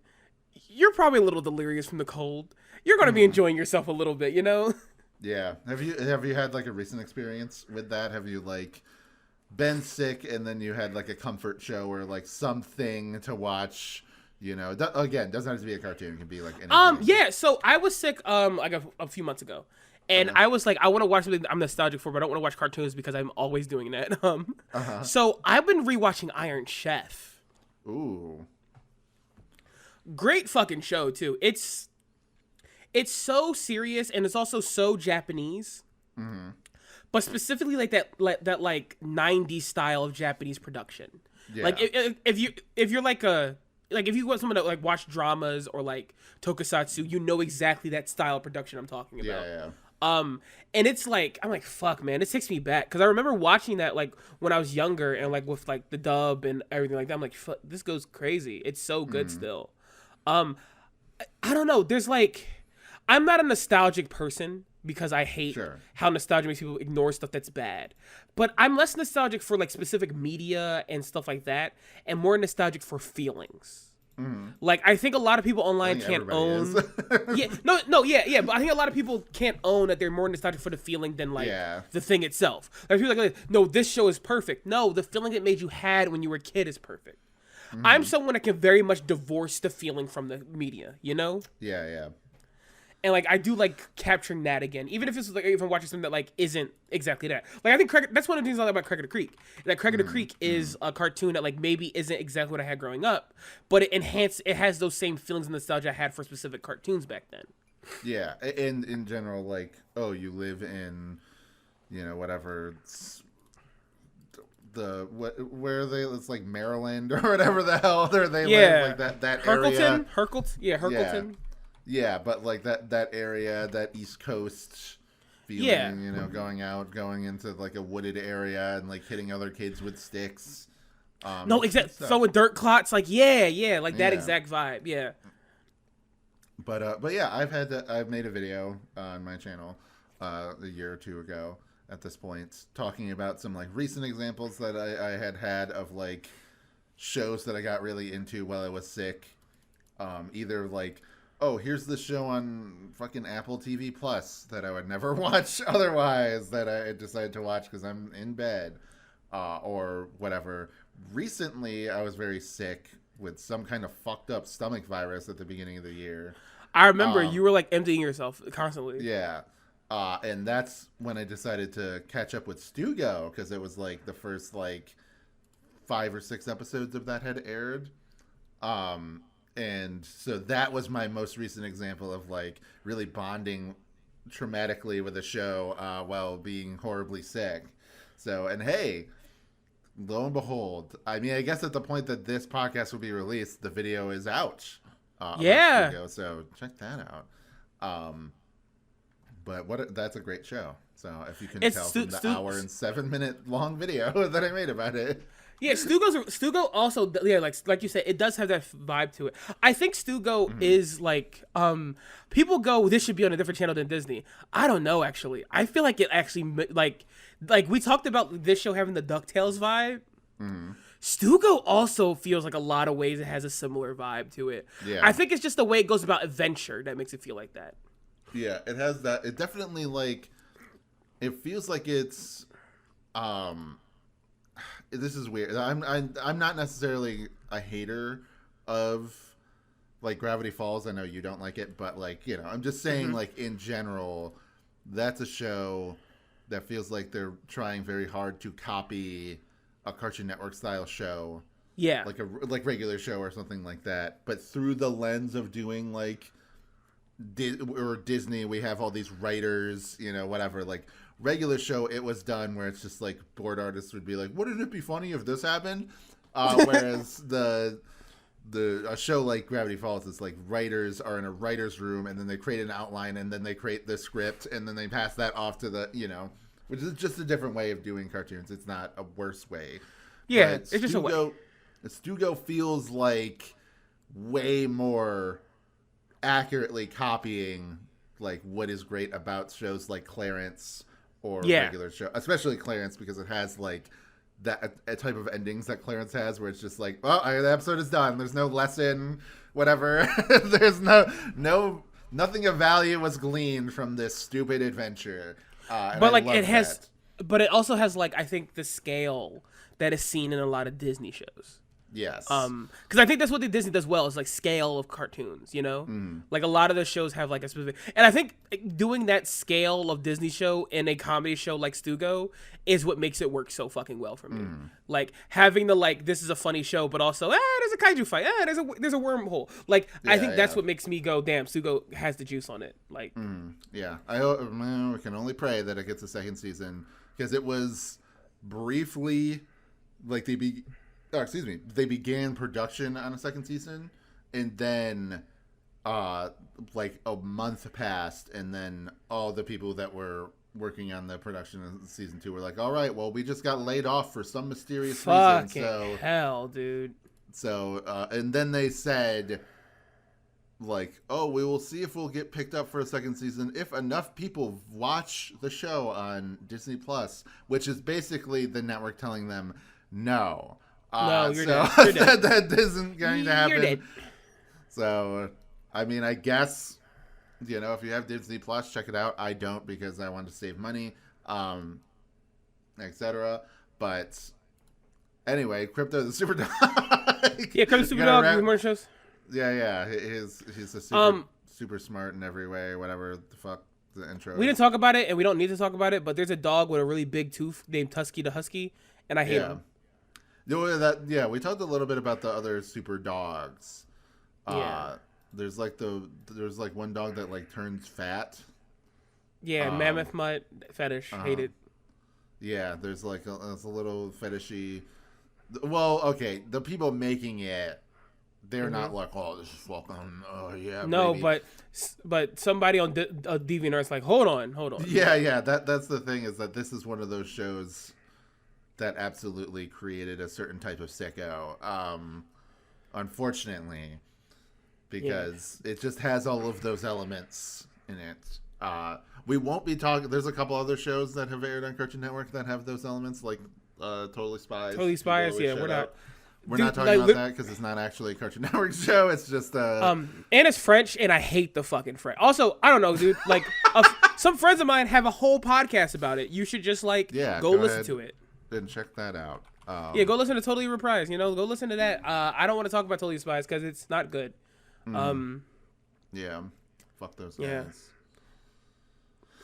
you're probably a little delirious from the cold. You're gonna be enjoying yourself a little bit, you know? Yeah. Have you had like a recent experience with that? Have you like been sick and then you had like a comfort show or like something to watch? Again, doesn't have to be a cartoon. It can be like anything. Yeah. So I was sick like a few months ago, and I was like, I want to watch something I'm nostalgic for, but I don't want to watch cartoons because I'm always doing that. So I've been rewatching Iron Chef. Ooh. Great fucking show too. It's so serious and it's also so Japanese. Mm-hmm. But specifically like that 90s style of Japanese production. Yeah. Like if you're like if you want someone to like watch dramas or like tokusatsu, you know exactly that style of production I'm talking about. Yeah. And it's like, I'm like, fuck, man, it takes me back. Cause I remember watching that like when I was younger and like with like the dub and everything like that. I'm like, fuck, this goes crazy. It's so good still. I don't know. There's like, I'm not a nostalgic person because I hate how nostalgia makes people ignore stuff that's bad. But I'm less nostalgic for like specific media and stuff like that, and more nostalgic for feelings. Like I think a lot of people online can't own. But I think a lot of people can't own that they're more nostalgic for the feeling than like the thing itself. Like people like, no, this show is perfect. No, the feeling it made you had when you were a kid is perfect. I'm someone that can very much divorce the feeling from the media. You know? Yeah. And like I do like capturing that again, even if it's like if I'm watching something that like isn't exactly that. Like I think that's one of the things I like about Craig of the Creek. That Craig of the Creek is a cartoon that like maybe isn't exactly what I had growing up, but it has those same feelings and nostalgia I had for specific cartoons back then. Yeah, and in general, like, oh, you live in, whatever. It's like Maryland or whatever the hell they live, like that area. Hercleton. Yeah, but like that area, that East Coast feeling, going into like a wooded area and like hitting other kids with sticks. No, exactly. Throwing dirt clots, like that exact vibe. Yeah. But yeah, I've made a video on my channel a year or two ago at this point talking about some like recent examples that I had of like shows that I got really into while I was sick. Either like, oh, here's this show on fucking Apple TV Plus that I would never watch otherwise that I decided to watch because I'm in bed, or whatever. Recently, I was very sick with some kind of fucked up stomach virus at the beginning of the year. I remember you were like emptying yourself constantly. Yeah. And that's when I decided to catch up with Stugo because it was like the first like 5 or 6 episodes of that had aired. And so that was my most recent example of like really bonding traumatically with a show while being horribly sick. So, and hey, lo and behold, I mean, I guess at the point that this podcast will be released, the video is out. So check that out. But that's a great show. So if you can tell from the hour and 7 minute long video that I made about it. Yeah, Stugo also, yeah, like you said, it does have that vibe to it. I think Stugo is like people go, this should be on a different channel than Disney. I don't know, actually. I feel like it actually like we talked about this show having the DuckTales vibe. Stugo also feels like a lot of ways it has a similar vibe to it. Yeah. I think it's just the way it goes about adventure that makes it feel like that. Yeah, it has that. It definitely like it feels like it's this is weird. I'm not necessarily a hater of like Gravity Falls. I know you don't like it, but like, you know, I'm just saying like in general, that's a show that feels like they're trying very hard to copy a Cartoon Network style show. Yeah. Like regular show or something like that, but through the lens of doing like Disney, we have all these writers, you know, whatever, like regular show, it was done where it's just like board artists would be like, wouldn't it be funny if this happened? Whereas a show like Gravity Falls is like writers are in a writer's room and then they create an outline and then they create the script and then they pass that off to the, you know, which is just a different way of doing cartoons. It's not a worse way. Yeah, but it's just a way. Stugo feels like way more accurately copying like what is great about shows like Clarence or regular show, especially Clarence, because it has like that a type of endings that Clarence has where it's just like, well, the episode is done, there's no lesson, whatever. There's nothing of value was gleaned from this stupid adventure. But like it has, but it also has like, I think the scale that is seen in a lot of Disney shows. Yes. Because I think that's what the Disney does well, is like scale of cartoons, you know? Like a lot of the shows have like a specific, and I think doing that scale of Disney show in a comedy show like Stugo is what makes it work so fucking well for me. Like having the like, this is a funny show, but also, there's a kaiju fight, there's a wormhole. Like I think that's what makes me go, damn, Stugo has the juice on it. Like, yeah, we can only pray that it gets a second season, because it was briefly like they began production on a second season, and then like a month passed, and then all the people that were working on the production of season 2 were like, all right, well, we just got laid off for some mysterious reason. So hell, dude. So and then they said like, oh, we will see if we'll get picked up for a second season if enough people watch the show on Disney Plus, which is basically the network telling them no. No, you're dead. You're dead. that isn't going to happen. You're dead. So, I mean, I guess, you know, if you have Disney Plus, check it out. I don't, because I want to save money, etc. But anyway, Krypto the Superdog. Yeah, Krypto the Superdog, more shows. Yeah. He's a super smart in every way, whatever the fuck the intro We didn't talk about it, and we don't need to talk about it, but there's a dog with a really big tooth named Tusky the Husky, and I hate him. We talked a little bit about the other super dogs. There's like one dog that like turns fat. Yeah, mammoth mutt fetish. Hate it. Yeah, there's like a little fetishy. Well, okay, the people making it, they're not like, oh, this is fucking, oh yeah. No, baby. but somebody on DeviantArt's like, hold on. Yeah. That's the thing, is that this is one of those shows that absolutely created a certain type of sicko, unfortunately, because it just has all of those elements in it. We won't be talking. There's a couple other shows that have aired on Cartoon Network that have those elements, like Totally Spies. Yeah, we're not. We're not talking about that because it's not actually a Cartoon Network show. It's just and it's French, and I hate the fucking French. Also, I don't know, dude. Like, some friends of mine have a whole podcast about it. You should just like go listen to it. Then check that out. Go listen to Totally Reprised. You know, go listen to that. I don't want to talk about Totally Spies because it's not good. Yeah, fuck those guys. Yeah.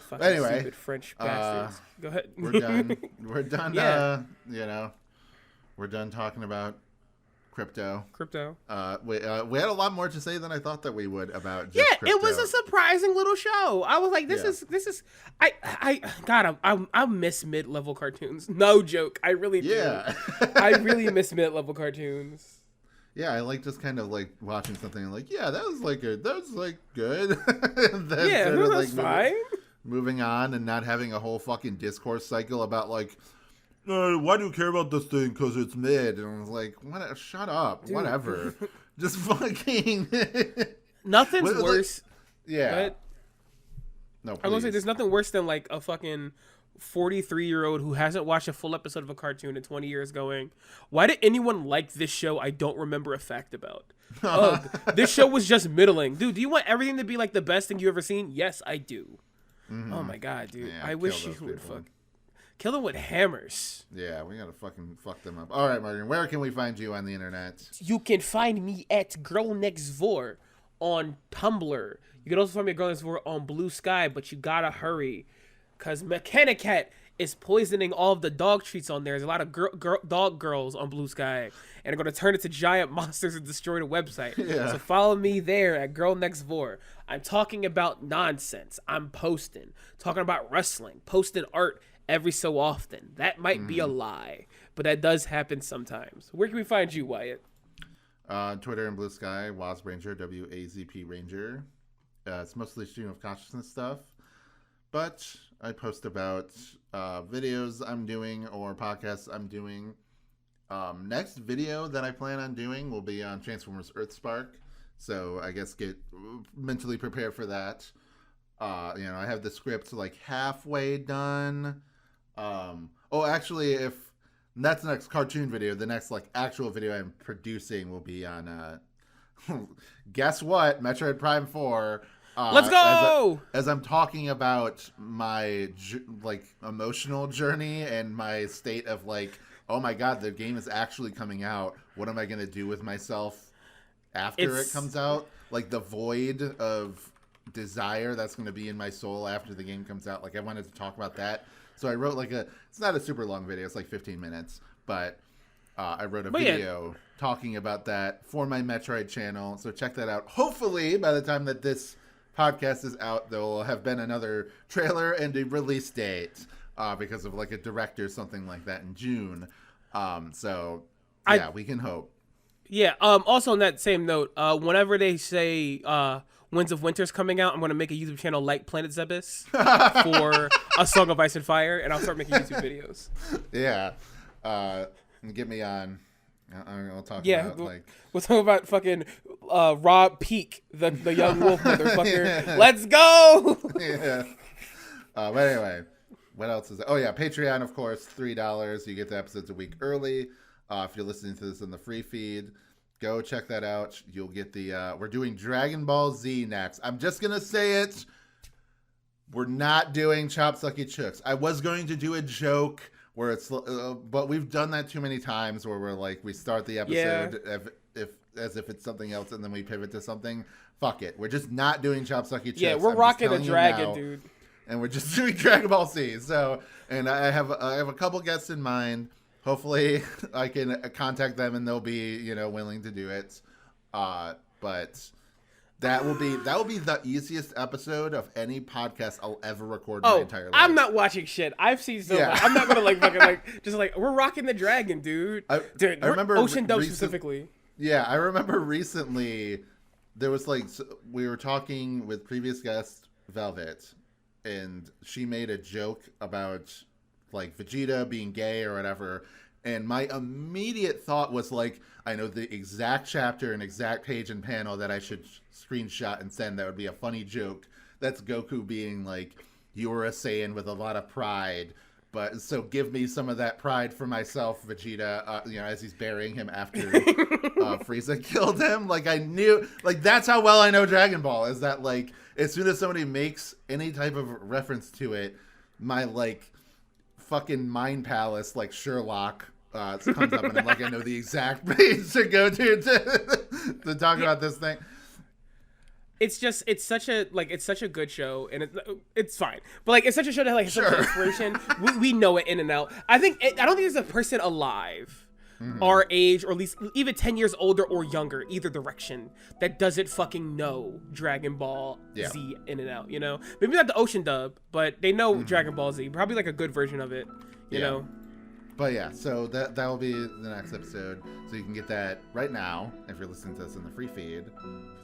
Fucking anyway, stupid French bastards. Go ahead. We're done. We're done. Yeah. We're done talking about Krypto. We had a lot more to say than I thought that we would about just Krypto. It was a surprising little show. I was like, this is I miss mid-level cartoons. No joke. I really do. Yeah. I really miss mid-level cartoons. Yeah, I like just kind of like watching something and like, yeah, that was good. That was fine. Moving on and not having a whole fucking discourse cycle about like, why do you care about this thing? Because it's mid. And I was like, what? Shut up. Dude. Whatever. Just fucking. Nothing's worse. Yeah. But No, I'm gonna say there's nothing worse than like a fucking 43-year-old who hasn't watched a full episode of a cartoon in 20 years going, why did anyone like this show I don't remember a fact about? Ugh, this show was just middling. Dude, do you want everything to be like the best thing you ever seen? Yes, I do. Mm-hmm. Oh my god, dude. Yeah, I wish you would kill them with hammers. Yeah, we gotta fucking fuck them up. All right, Morgan, where can we find you on the internet? You can find me at Girl Next Door on Tumblr. You can also find me at Girl Next Door on Blue Sky, but you gotta hurry, because Mechanicat is poisoning all of the dog treats on there. There's a lot of dog girls on Blue Sky, and they're going to turn into giant monsters and destroy the website. Yeah. So follow me there at Girl Next Door. I'm talking about nonsense. I'm talking about wrestling, posting art every so often. That might be a lie, but that does happen sometimes. Where can we find you, Wyatt? Twitter and Blue Sky, Wasp Ranger, WAZP Ranger. It's mostly stream of consciousness stuff, but I post about videos I'm doing or podcasts I'm doing. Next video that I plan on doing will be on Transformers Earthspark, so I guess get mentally prepared for that. I have the script like halfway done. Actually, if that's the next cartoon video, the next like actual video I'm producing will be on guess what, Metroid Prime 4. Let's go! As I'm talking about my emotional journey and my state of like, oh my god, the game is actually coming out. What am I going to do with myself after it comes out? Like the void of desire that's going to be in my soul after the game comes out. Like I wanted to talk about that. So I wrote it's not a super long video. It's like 15 minutes, but I wrote a video talking about that for my Metroid channel. So check that out. Hopefully by the time that this podcast is out, there will have been another trailer and a release date because of like a direct or something like that in June. We can hope. Yeah. Also on that same note, whenever they say Winds of Winter's coming out, I'm going to make a YouTube channel like Planet Zebus for A Song of Ice and Fire, and I'll start making YouTube videos. Yeah. Get me on. I'll talk about like... We'll talk about fucking Rob Peak, the young wolf motherfucker. Let's go! Yeah. But anyway, what else is there? Oh, yeah, Patreon, of course, $3. You get the episodes a week early. If you're listening to this in the free feed, go check that out. You'll get the... we're doing Dragon Ball Z next. I'm just going to say it. We're not doing Chop Sucky Chooks. I was going to do a joke where it's... but we've done that too many times where we're like, we start the episode as if it's something else and then we pivot to something. Fuck it. We're just not doing Chop Sucky Chooks. Yeah, we're rocking a dragon, dude. And we're just doing Dragon Ball Z. So, and I have a couple guests in mind. Hopefully I can contact them and they'll be, willing to do it. But that will be the easiest episode of any podcast I'll ever record in my entire life. I'm not watching shit. I've seen so much. I'm not gonna fucking we're rocking the dragon, dude. I remember Ocean Dome specifically. Yeah, I remember recently there was we were talking with previous guest Velvet, and she made a joke about Vegeta being gay or whatever, and my immediate thought was I know the exact chapter and exact page and panel that I should screenshot and send. That would be a funny joke. That's Goku being you were a Saiyan with a lot of pride, but so give me some of that pride for myself, Vegeta, as he's burying him after Frieza killed him. I knew, that's how well I know Dragon Ball, is that as soon as somebody makes any type of reference to it, my fucking mind palace, Sherlock, comes up, and I know the exact page to go to talk about this thing. It's such a good show, and it's fine. But it's such a show that has such inspiration. We know it in and out. I don't think there's a person alive our age, or at least even 10 years older or younger, either direction, that doesn't fucking know Dragon Ball Z in and out. Maybe not the Ocean dub, but they know Dragon Ball Z. Probably a good version of it. You know. But yeah, so that will be the next episode. So you can get that right now if you're listening to this in the free feed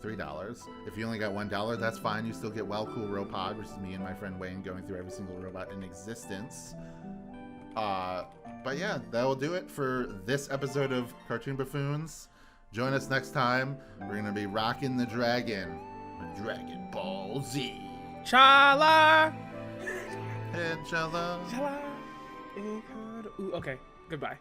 for $3. If you only got $1, that's fine. You still get Well Cool Robot, which is me and my friend Wayne going through every single robot in existence. But yeah, that will do it for this episode of Cartoon Buffoons. Join us next time. We're going to be rocking the Dragon Dragon Ball Z. Chala! Inshallah. Chala! Ooh, okay, goodbye.